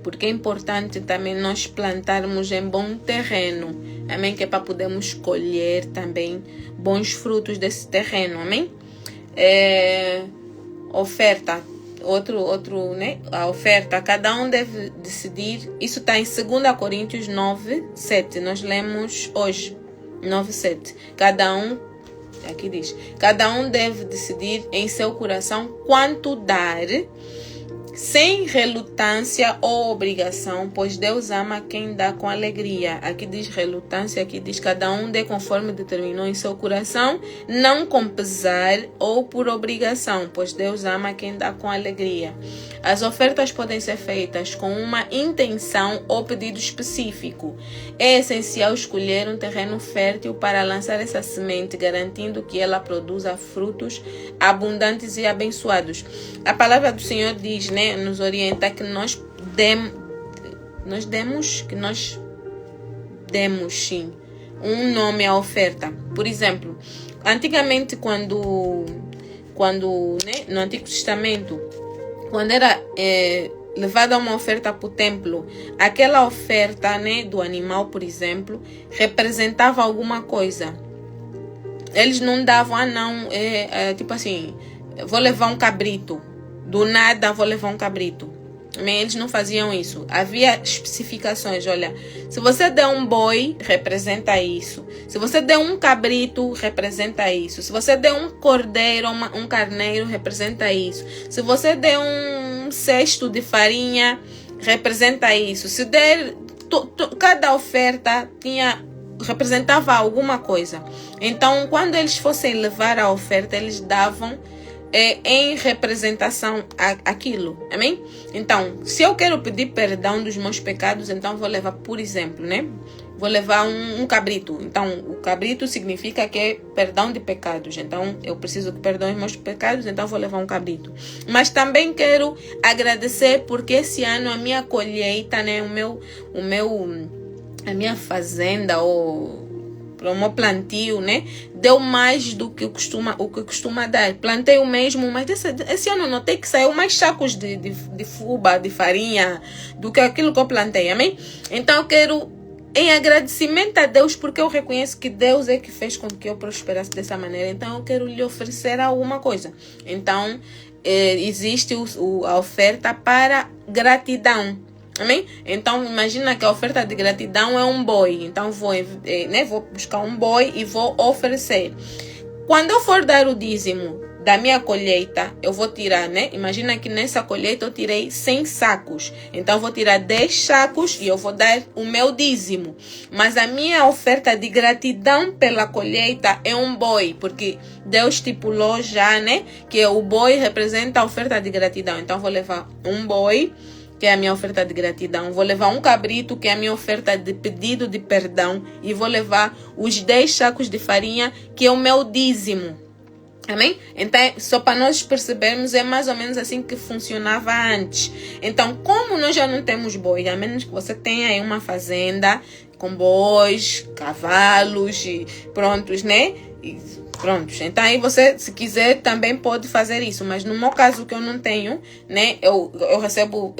Porque é importante também nós plantarmos em bom terreno, amém? Que é para podermos colher também bons frutos desse terreno, amém? Oferta, outro, né? A oferta, cada um deve decidir. Isso está em 2 Coríntios 9:7. Nós lemos hoje, 9:7. Aqui diz, cada um deve decidir em seu coração quanto dar, sem relutância ou obrigação, pois Deus ama quem dá com alegria. Aqui diz relutância, aqui diz cada um dê conforme determinou em seu coração, não com pesar ou por obrigação, pois Deus ama quem dá com alegria. As ofertas podem ser feitas com uma intenção ou pedido específico. É essencial escolher um terreno fértil para lançar essa semente, garantindo que ela produza frutos abundantes e abençoados. A palavra do Senhor diz, né? Nos orienta que nós demos sim um nome à oferta. Por exemplo, antigamente quando né, no Antigo Testamento, quando era levada uma oferta para o templo, aquela oferta, né, do animal, por exemplo, representava alguma coisa. Eles não davam, tipo assim, vou levar um cabrito. Do nada vou levar um cabrito. Amém? Eles não faziam isso. Havia especificações. Olha, se você der um boi, representa isso. Se você der um cabrito, representa isso. Se você der um cordeiro, um carneiro, representa isso. Se você der um cesto de farinha, representa isso. Se der... cada oferta representava alguma coisa. Então, quando eles fossem levar a oferta, eles davam em representação aquilo, amém? Então, se eu quero pedir perdão dos meus pecados, então vou levar, por exemplo, né? Vou levar um cabrito. Então, o cabrito significa que é perdão de pecados. Então, eu preciso que perdoe os meus pecados, então vou levar um cabrito. Mas também quero agradecer porque esse ano a minha colheita, né? A minha fazenda, ou para o meu plantio, né? Deu mais do que o que costuma dar. Plantei o mesmo, mas esse ano notei que saiu mais sacos de fuba, de farinha, do que aquilo que eu plantei, amém? Então eu quero, em agradecimento a Deus, porque eu reconheço que Deus é que fez com que eu prosperasse dessa maneira. Então eu quero lhe oferecer alguma coisa. Então existe a oferta para gratidão. Amém? Então, imagina que a oferta de gratidão é um boi. Então, vou buscar um boi e vou oferecer. Quando eu for dar o dízimo da minha colheita, eu vou tirar, né? Imagina que nessa colheita eu tirei 100 sacos. Então, eu vou tirar 10 sacos e eu vou dar o meu dízimo. Mas a minha oferta de gratidão pela colheita é um boi. Porque Deus estipulou já, né? Que o boi representa a oferta de gratidão. Então, eu vou levar um boi, que é a minha oferta de gratidão. Vou levar um cabrito, que é a minha oferta de pedido de perdão. E vou levar os 10 sacos de farinha, que é o meu dízimo. Amém? Então, só para nós percebermos, é mais ou menos assim que funcionava antes. Então, como nós já não temos boi, a menos que você tenha aí uma fazenda com bois, cavalos e prontos, né? Prontos. Então aí você, se quiser, também pode fazer isso. Mas no meu caso, que eu não tenho, né? Eu recebo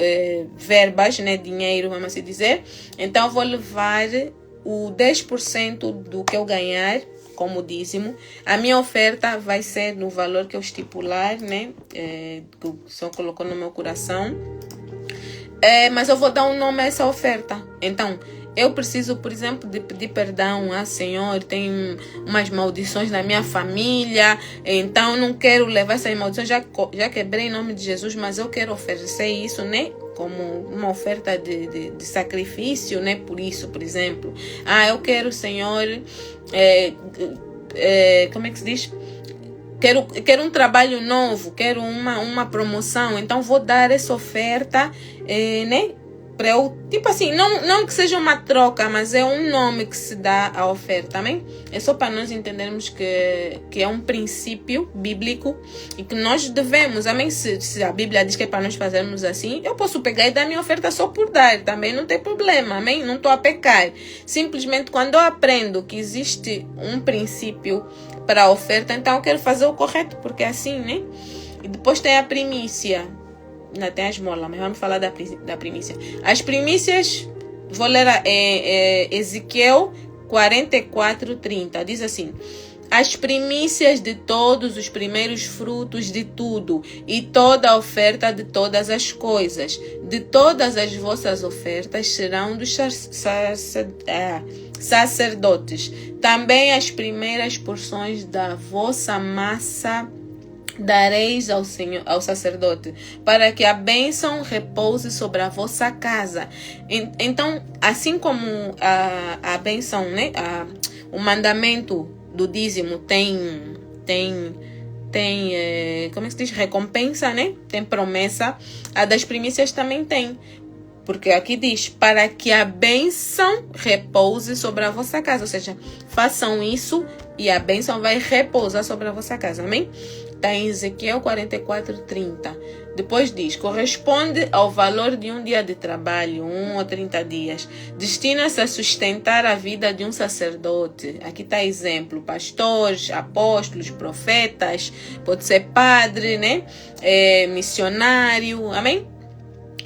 verbas, né? Dinheiro, vamos assim dizer. Então eu vou levar o 10% do que eu ganhar como dízimo. A minha oferta vai ser no valor que eu estipular, né? Que o Senhor colocou no meu coração. Mas eu vou dar um nome a essa oferta. Então, eu preciso, por exemplo, de pedir perdão a Senhor, tem umas maldições na minha família, então não quero levar essas maldições, já quebrei em nome de Jesus, mas eu quero oferecer isso, né? Como uma oferta de sacrifício, né? Por isso, por exemplo. Eu quero, Senhor, como é que se diz? Quero um trabalho novo, quero uma promoção, então vou dar essa oferta, né? Para eu, tipo assim, não que seja uma troca, mas é um nome que se dá à oferta, amém? É só para nós entendermos que é um princípio bíblico e que nós devemos, amém? Se a Bíblia diz que é para nós fazermos assim, eu posso pegar e dar minha oferta só por dar, também não tem problema, amém? Não estou a pecar. Simplesmente quando eu aprendo que existe um princípio para a oferta, então eu quero fazer o correto, porque é assim, né? E depois tem a primícia. Ainda tem a esmola, mas vamos falar da primícia. As primícias, vou ler Ezequiel 44:30. Diz assim: as primícias de todos os primeiros frutos de tudo, e toda a oferta de todas as coisas, de todas as vossas ofertas serão dos sacerdotes. Também as primeiras porções da vossa massa dareis ao Senhor, ao sacerdote, para que a bênção repouse sobre a vossa casa. Então, assim como a bênção, né? O mandamento do dízimo tem como é que se diz? Recompensa, né? Tem promessa. A das primícias também tem. Porque aqui diz, para que a bênção repouse sobre a vossa casa. Ou seja, façam isso e a bênção vai repousar sobre a vossa casa. Amém? Está em Ezequiel 44:30. Depois diz, corresponde ao valor de um dia de trabalho, 1 ou 30 dias. Destina-se a sustentar a vida de um sacerdote. Aqui está exemplo, pastores, apóstolos, profetas, pode ser padre, né? Missionário, amém?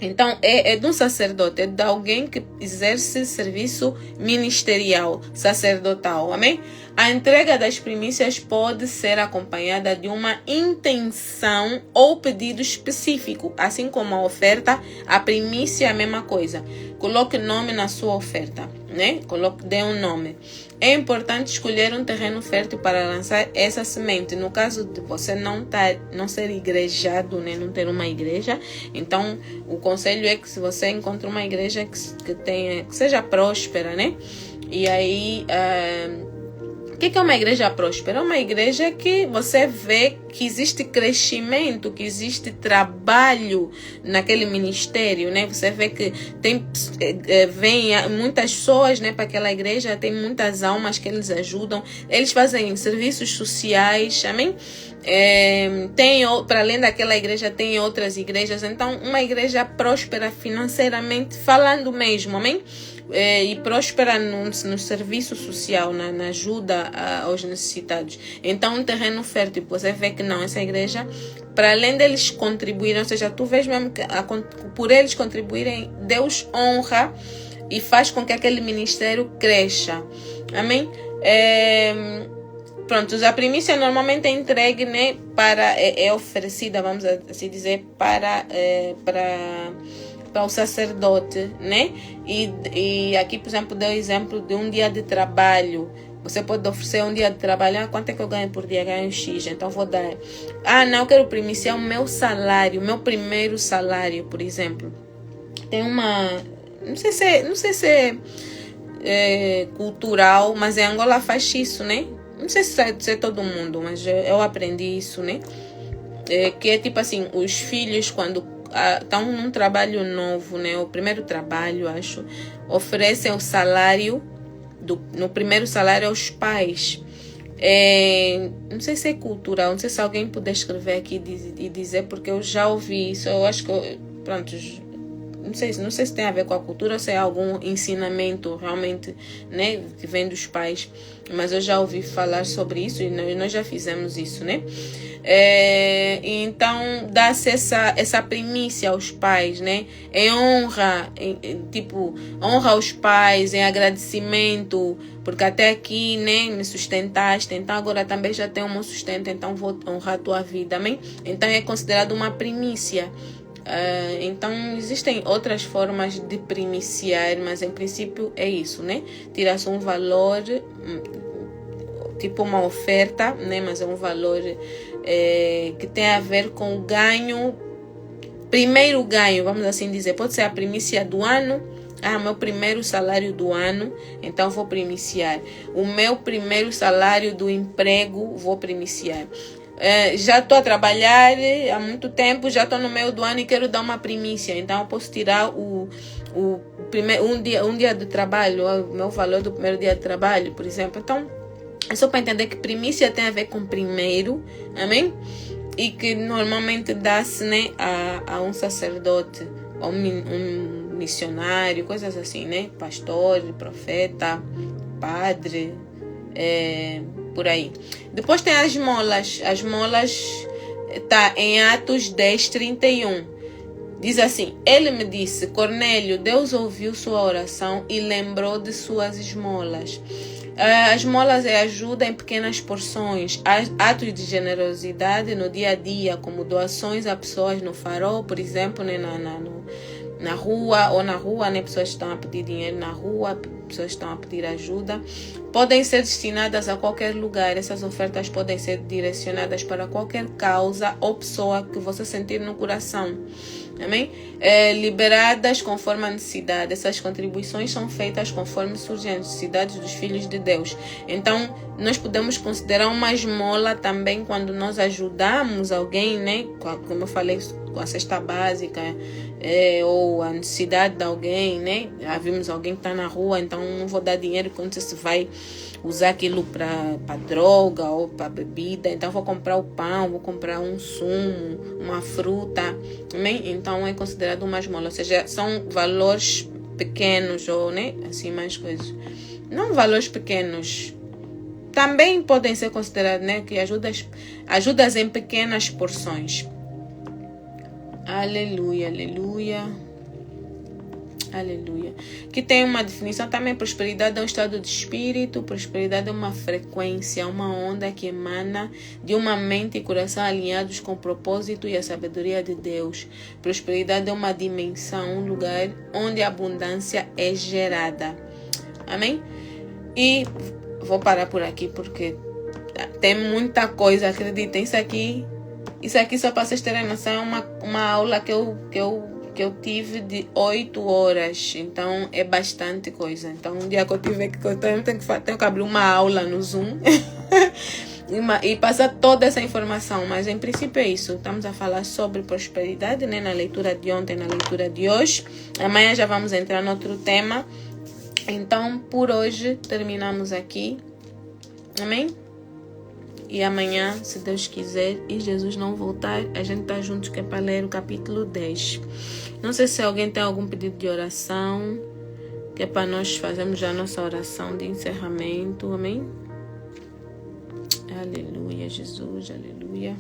Então, é de um sacerdote, é de alguém que exerce serviço ministerial, sacerdotal, amém? A entrega das primícias pode ser acompanhada de uma intenção ou pedido específico, assim como a oferta, a primícia é a mesma coisa. Coloque nome na sua oferta, né? Dê um nome. É importante escolher um terreno fértil para lançar essa semente. No caso de você não ser igrejado, né? Não ter uma igreja, então o conselho é que se você encontra uma igreja que seja próspera, né? E aí, o que é uma igreja próspera? É uma igreja que você vê que existe crescimento, que existe trabalho naquele ministério, né? Você vê que vem muitas pessoas, né, para aquela igreja, tem muitas almas que eles ajudam, eles fazem serviços sociais, amém? Para além daquela igreja, tem outras igrejas. Então, uma igreja próspera financeiramente falando mesmo, amém? E próspera no serviço social, na ajuda aos necessitados. Então, um terreno fértil, você vê que não, essa igreja, para além deles contribuírem, ou seja, tu vês mesmo que por eles contribuírem, Deus honra e faz com que aquele ministério cresça. Amém? Pronto, a primícia normalmente é entregue, né, é oferecida, vamos assim dizer, para o sacerdote, né? E aqui, por exemplo, deu o exemplo de um dia de trabalho. Você pode oferecer um dia de trabalho. Quanto é que eu ganho por dia? Ganho X, então vou dar. Não, eu quero primiciar o meu salário, o meu primeiro salário, por exemplo. Tem uma... Não sei se é cultural, mas em Angola faz isso, né? Não sei se é todo mundo, mas eu aprendi isso, né? Que é tipo assim, os filhos quando estão num trabalho novo, né? O primeiro trabalho, acho, oferecem o salário, no primeiro salário aos pais. Não sei se é cultural, não sei se alguém puder escrever aqui e dizer, porque eu já ouvi isso. Eu acho que, pronto, não sei se tem a ver com a cultura ou se é algum ensinamento realmente, né, que vem dos pais, mas eu já ouvi falar sobre isso e nós já fizemos isso, né? Então dá-se essa primícia aos pais, né? Em honra, honra aos pais, em agradecimento, porque até aqui, né, me sustentaste, então agora também já tenho um sustento, então vou honrar a tua vida, amém? Então é considerado uma primícia. Então existem outras formas de primiciar, mas em princípio é isso, né? Tira-se um valor, tipo uma oferta, né? Mas é um valor que tem a ver com o ganho, primeiro ganho, vamos assim dizer. Pode ser a primícia do ano. Meu primeiro salário do ano, então vou primiciar. O meu primeiro salário do emprego, vou primiciar. Já estou a trabalhar há muito tempo, já estou no meio do ano e quero dar uma primícia. Então eu posso tirar um dia de trabalho, o meu valor do primeiro dia de trabalho, por exemplo. Então, é só para entender que primícia tem a ver com primeiro, amém? E que normalmente dá-se, né, a um sacerdote, a um missionário, coisas assim, né? Pastor, profeta, padre, por aí. Depois tem as molas. As molas tá em Atos 10:31. Diz assim: ele me disse, Cornélio, Deus ouviu sua oração e lembrou de suas esmolas. As esmolas é ajuda em pequenas porções, atos de generosidade no dia a dia, como doações a pessoas no farol, por exemplo, né, na rua, né, pessoas estão a pedir dinheiro na rua, pessoas estão a pedir ajuda. Podem ser destinadas a qualquer lugar. Essas ofertas podem ser direcionadas para qualquer causa ou pessoa que você sentir no coração. Amém? Liberadas conforme a necessidade. Essas contribuições são feitas conforme surgem as necessidades dos filhos de Deus. Então, nós podemos considerar uma esmola também quando nós ajudamos alguém, né? Como eu falei, com a cesta básica, ou a necessidade de alguém, né? Já vimos alguém que está na rua, então não vou dar dinheiro quando você vai usar aquilo para droga ou para bebida. Então vou comprar o pão, vou comprar um sumo, uma fruta, amém? Então é considerado uma esmola, ou seja, são valores pequenos ou, né, assim, mais coisas. Não valores pequenos, também podem ser considerados, né, que ajudas em pequenas porções. Aleluia, aleluia. Aleluia. Que tem uma definição também. Prosperidade é um estado de espírito. Prosperidade é uma frequência, uma onda que emana de uma mente e coração alinhados com o propósito e a sabedoria de Deus. Prosperidade é uma dimensão, um lugar onde a abundância é gerada. Amém? E vou parar por aqui porque tem muita coisa, acreditem. Isso aqui só para vocês terem noção, é uma aula que eu tive de 8 horas. Então é bastante coisa. Então um dia que eu tiver que cortar, tenho que abrir uma aula no Zoom e passar toda essa informação. Mas em princípio é isso. Estamos a falar sobre prosperidade, né? Na leitura de ontem, na leitura de hoje. Amanhã já vamos entrar no outro tema. Então por hoje terminamos aqui. Amém? E amanhã, se Deus quiser e Jesus não voltar, a gente tá juntos que é para ler o capítulo 10. Não sei se alguém tem algum pedido de oração, que é para nós fazermos já a nossa oração de encerramento. Amém? Aleluia, Jesus, aleluia.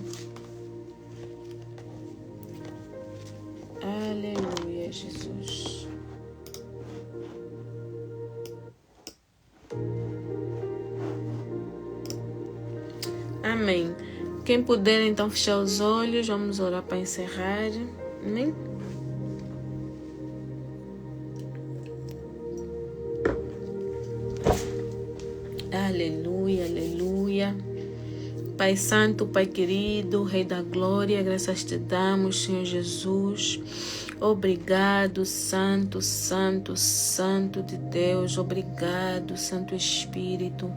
Aleluia, Jesus. Amém. Quem puder então fechar os olhos, vamos orar para encerrar. Amém? Aleluia, aleluia. Pai Santo, Pai querido, Rei da Glória, graças te damos, Senhor Jesus. Obrigado, Santo, Santo, Santo de Deus. Obrigado, Santo Espírito.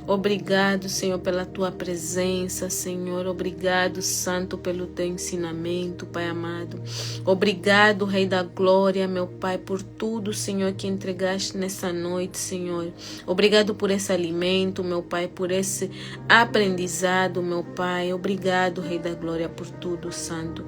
Obrigado, Senhor, pela tua presença, Senhor. Obrigado, Santo, pelo teu ensinamento, Pai amado. Obrigado, Rei da Glória, meu Pai, por tudo, Senhor, que entregaste nessa noite, Senhor. Obrigado por esse alimento, meu Pai, por esse aprendizado, meu Pai. Obrigado, Rei da Glória, por tudo, Santo.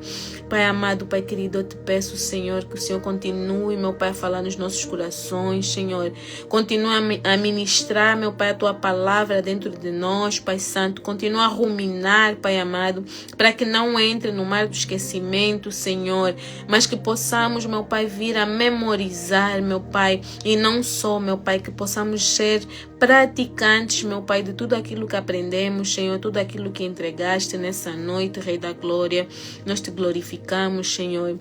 Pai amado, Pai querido, eu te peço, Senhor, que o Senhor continue, meu Pai, a falar nos nossos corações, Senhor. Continue a ministrar, meu Pai, a tua palavra dentro de nós, Pai Santo. Continua a ruminar, Pai amado, para que não entre no mar do esquecimento, Senhor, mas que possamos, meu Pai, vir a memorizar, meu Pai, e não só, meu Pai, que possamos ser praticantes, meu Pai, de tudo aquilo que aprendemos, Senhor, tudo aquilo que entregaste nessa noite, Rei da Glória. Nós te glorificamos, Senhor.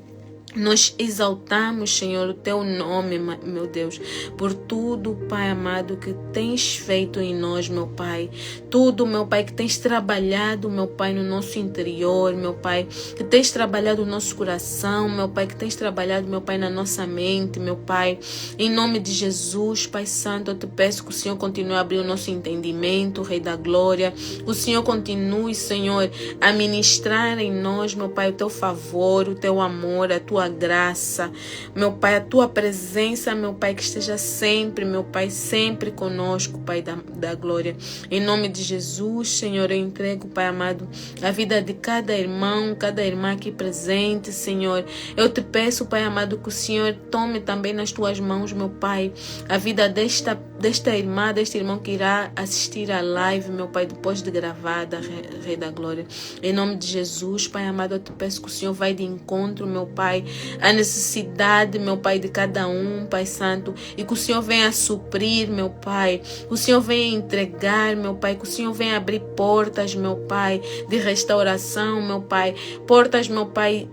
Nós exaltamos, Senhor, o teu nome, meu Deus, por tudo, Pai amado, que tens feito em nós, meu Pai. Tudo, meu Pai, que tens trabalhado, meu Pai, no nosso interior, meu Pai, que tens trabalhado no nosso coração, meu Pai, que tens trabalhado, meu Pai, na nossa mente, meu Pai. Em nome de Jesus, Pai Santo, eu te peço que o Senhor continue a abrir o nosso entendimento, Rei da Glória. O Senhor continue, Senhor, a ministrar em nós, meu Pai, o teu favor, o teu amor, a tua graça, meu Pai, a tua presença, meu Pai, que esteja sempre, meu Pai, sempre conosco, Pai da glória. Em nome de Jesus, Senhor, eu entrego, Pai amado, a vida de cada irmão, cada irmã aqui presente, Senhor. Eu te peço, Pai amado, que o Senhor tome também nas tuas mãos, meu Pai, a vida desta irmã, deste irmão que irá assistir a live, meu Pai, depois de gravada, Rei da Glória. Em nome de Jesus, Pai amado, eu te peço que o Senhor vai de encontro, meu Pai, a necessidade, meu Pai, de cada um, Pai Santo, e que o Senhor venha suprir, meu Pai, que o Senhor venha entregar, meu Pai, que o Senhor venha abrir portas, meu Pai, de restauração, meu Pai, portas, meu Pai,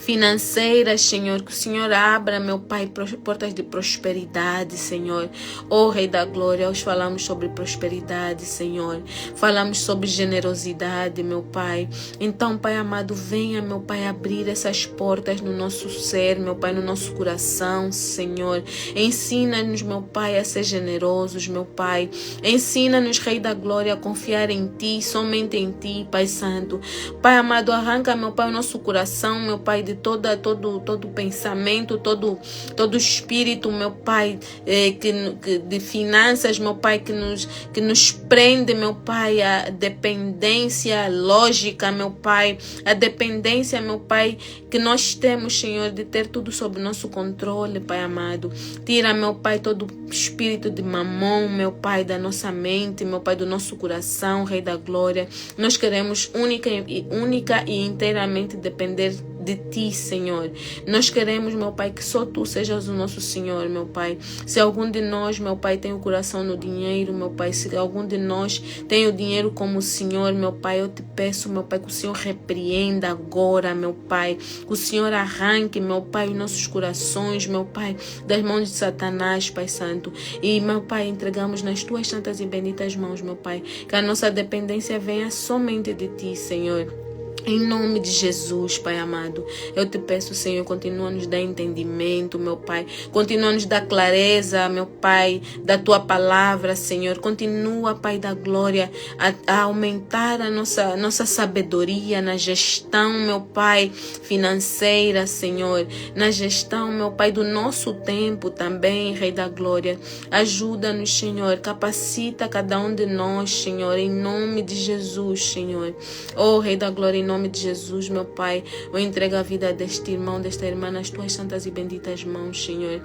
financeiras, Senhor, que o Senhor abra, meu Pai, portas de prosperidade, Senhor. Oh, Rei da Glória, hoje falamos sobre prosperidade, Senhor. Falamos sobre generosidade, meu Pai. Então, Pai amado, venha, meu Pai, abrir essas portas no nosso ser, meu Pai, no nosso coração, Senhor. Ensina-nos, meu Pai, a ser generosos, meu Pai. Ensina-nos, Rei da Glória, a confiar em Ti, somente em Ti, Pai Santo. Pai amado, arranca, meu Pai, o nosso coração, meu Pai, de todo pensamento, todo espírito, meu Pai, de finanças, meu Pai, que nos prende, meu Pai, a dependência lógica, meu Pai, a dependência, meu Pai, que nós temos, Senhor, de ter tudo sob nosso controle, Pai amado. Tira, meu Pai, todo espírito de mamão, meu Pai, da nossa mente, meu Pai, do nosso coração, Rei da Glória. Nós queremos única e inteiramente depender de ti, Senhor. Nós queremos, meu Pai, que só tu sejas o nosso Senhor, meu Pai. Se algum de nós, meu Pai, tem o coração no dinheiro, meu Pai, se algum de nós tem o dinheiro como o Senhor, meu Pai, eu te peço, meu Pai, que o Senhor repreenda agora, meu Pai, que o Senhor arranque, meu Pai, os nossos corações, meu Pai, das mãos de Satanás, Pai Santo. E, meu Pai, entregamos nas tuas santas e benditas mãos, meu Pai, que a nossa dependência venha somente de ti, Senhor. Em nome de Jesus, Pai amado, eu te peço, Senhor, continua a nos dar entendimento, meu Pai. Continua a nos dar clareza, meu Pai, da Tua palavra, Senhor. Continua, Pai da glória, a aumentar a nossa sabedoria na gestão, meu Pai, financeira, Senhor. Na gestão, meu Pai, do nosso tempo também, Rei da glória. Ajuda-nos, Senhor. Capacita cada um de nós, Senhor, em nome de Jesus, Senhor. Oh, Rei da glória, em nome de Jesus, meu Pai, eu entrego a vida deste irmão, desta irmã nas tuas santas e benditas mãos, Senhor.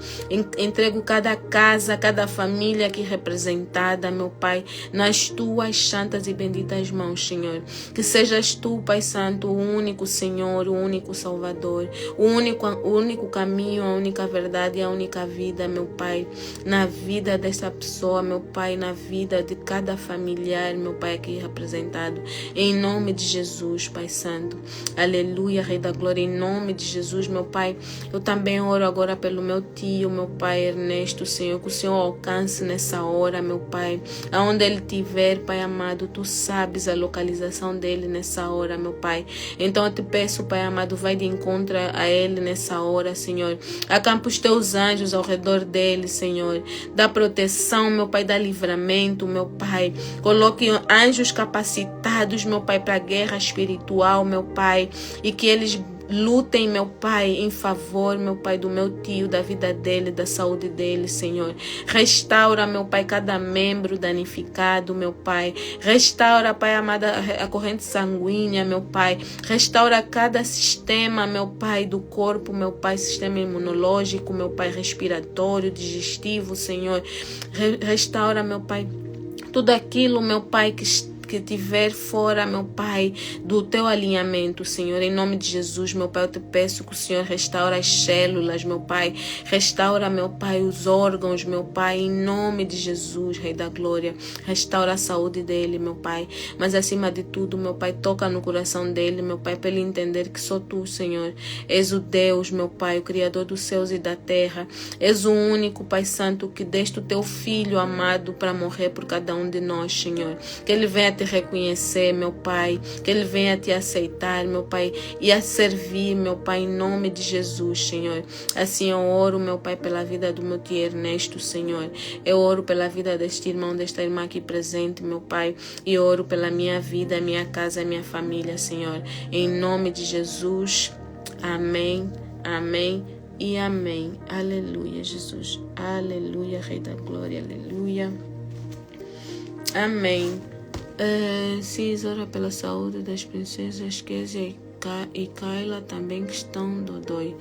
Entrego cada casa, cada família aqui representada, meu Pai, nas tuas santas e benditas mãos, Senhor. Que sejas tu, Pai Santo, o único Senhor, o único Salvador, o único caminho, a única verdade e a única vida, meu Pai, na vida desta pessoa, meu Pai, na vida de cada familiar, meu Pai, aqui representado. Em nome de Jesus, Pai Santo. Aleluia, Rei da glória, em nome de Jesus, meu Pai. Eu também oro agora pelo meu tio, meu Pai Ernesto, Senhor, que o Senhor alcance nessa hora, meu Pai. Aonde ele estiver, Pai amado, tu sabes a localização dele nessa hora, meu Pai. Então eu te peço, Pai amado, vai de encontro a ele nessa hora, Senhor. Acampa os teus anjos ao redor dele, Senhor. Dá proteção, meu Pai, dá livramento, meu Pai. Coloque anjos capacitados, meu Pai, para a guerra espiritual, meu Pai, e que eles lutem, meu Pai, em favor, meu Pai, do meu tio, da vida dele, da saúde dele, Senhor. Restaura, meu Pai, cada membro danificado, meu Pai. Restaura, Pai amado, a corrente sanguínea, meu Pai. Restaura cada sistema, meu Pai, do corpo, meu Pai, sistema imunológico, meu Pai, respiratório, digestivo, Senhor. Restaura, meu Pai, tudo aquilo, meu Pai, que tiver fora, meu Pai, do teu alinhamento, Senhor, em nome de Jesus, meu Pai, eu te peço que o Senhor restaure as células, meu Pai, restaura, meu Pai, os órgãos, meu Pai, em nome de Jesus, Rei da glória, restaura a saúde dele, meu Pai, mas acima de tudo, meu Pai, toca no coração dele, meu Pai, para ele entender que só tu, Senhor, és o Deus, meu Pai, o Criador dos céus e da terra, és o único, Pai Santo, que deste o teu Filho amado para morrer por cada um de nós, Senhor, que ele venha te reconhecer, meu Pai, que ele venha te aceitar, meu Pai, e a servir, meu Pai, em nome de Jesus, Senhor. Assim eu oro, meu Pai, pela vida do meu tio Ernesto, Senhor. Eu oro pela vida deste irmão, desta irmã aqui presente, meu Pai, e oro pela minha vida, minha casa, minha família, Senhor. Em nome de Jesus. Amém, amém e amém. Aleluia, Jesus. Aleluia, Rei da glória, aleluia. Amém. Cis, ora pela saúde das princesas Kézia e Kaila também que estão dodói.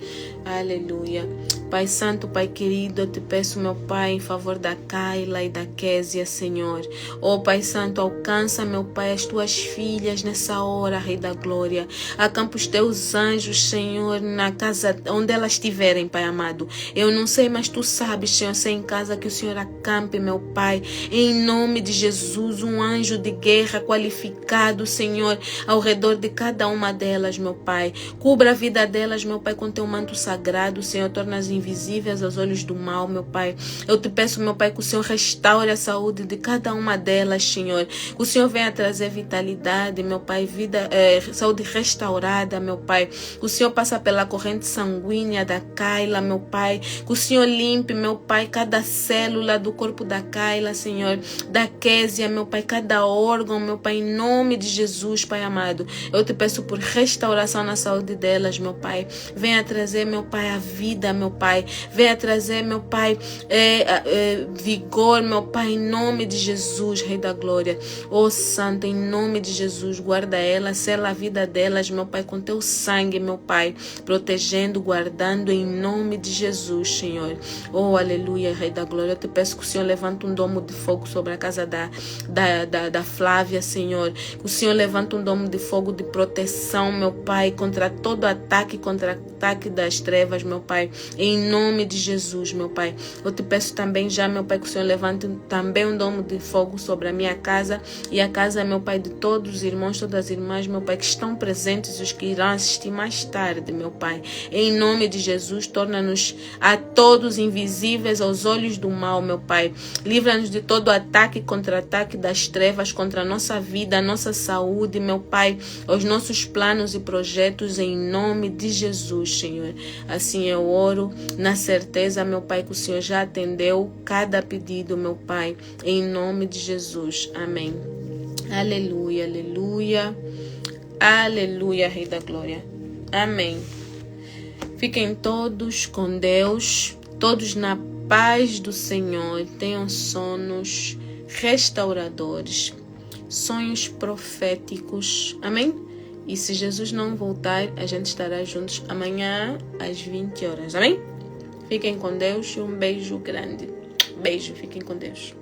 Aleluia. Pai Santo, Pai querido, eu te peço, meu Pai, em favor da Kaila e da Kézia, Senhor. Oh, Pai Santo, alcança, meu Pai, as tuas filhas nessa hora, Rei da glória. Acampa os teus anjos, Senhor, na casa onde elas estiverem, Pai amado. Eu não sei, mas tu sabes, Senhor, se é em casa que o Senhor acampe, meu Pai. Em nome de Jesus, um anjo de guerra qualificado, Senhor, ao redor de cada uma delas, meu Pai. Cubra a vida delas, meu Pai, com teu manto sagrado, Senhor. Torna-as invisíveis aos olhos do mal, meu Pai. Eu te peço, meu Pai, que o Senhor restaure a saúde de cada uma delas, Senhor. Que o Senhor venha trazer vitalidade, meu Pai, saúde restaurada, meu Pai. Que o Senhor passa pela corrente sanguínea da Kaila, meu Pai. Que o Senhor limpe, meu Pai, cada célula do corpo da Kaila, Senhor. Da Kézia, meu Pai, cada órgão, meu Pai, em nome de Jesus, Pai amado. Eu te peço por restauração na saúde delas, meu Pai. Venha trazer, meu Pai, a vida, meu Pai. Venha trazer, meu Pai, vigor, meu Pai, em nome de Jesus, Rei da glória. Oh, Santo, em nome de Jesus, guarda elas, sela a vida delas, meu Pai, com teu sangue, meu Pai, protegendo, guardando, em nome de Jesus, Senhor. Oh, aleluia, Rei da glória. Eu te peço que o Senhor levante um domo de fogo sobre a casa da Flávia, Senhor. Que o Senhor levante um domo de fogo de proteção, meu Pai, contra todo ataque, contra-ataque das trevas, meu Pai, em nome de Jesus, meu Pai. Eu te peço também já, meu Pai, que o Senhor levante também um domo de fogo sobre a minha casa e a casa, meu Pai, de todos os irmãos, todas as irmãs, meu Pai, que estão presentes, os que irão assistir mais tarde, meu Pai. Em nome de Jesus, torna-nos a todos invisíveis aos olhos do mal, meu Pai. Livra-nos de todo ataque e contra-ataque das trevas contra a nossa vida, a nossa saúde, meu Pai, os nossos planos e projetos, em nome de Jesus, Senhor. Assim eu oro na certeza, meu Pai, que o Senhor já atendeu cada pedido, meu Pai, em nome de Jesus. Amém. Aleluia, aleluia, aleluia, Rei da Glória. Amém. Fiquem todos com Deus, todos na paz do Senhor. Tenham sonos restauradores, sonhos proféticos. Amém? E se Jesus não voltar, a gente estará juntos amanhã às 20 horas. Amém? Fiquem com Deus e um beijo grande. Beijo, fiquem com Deus.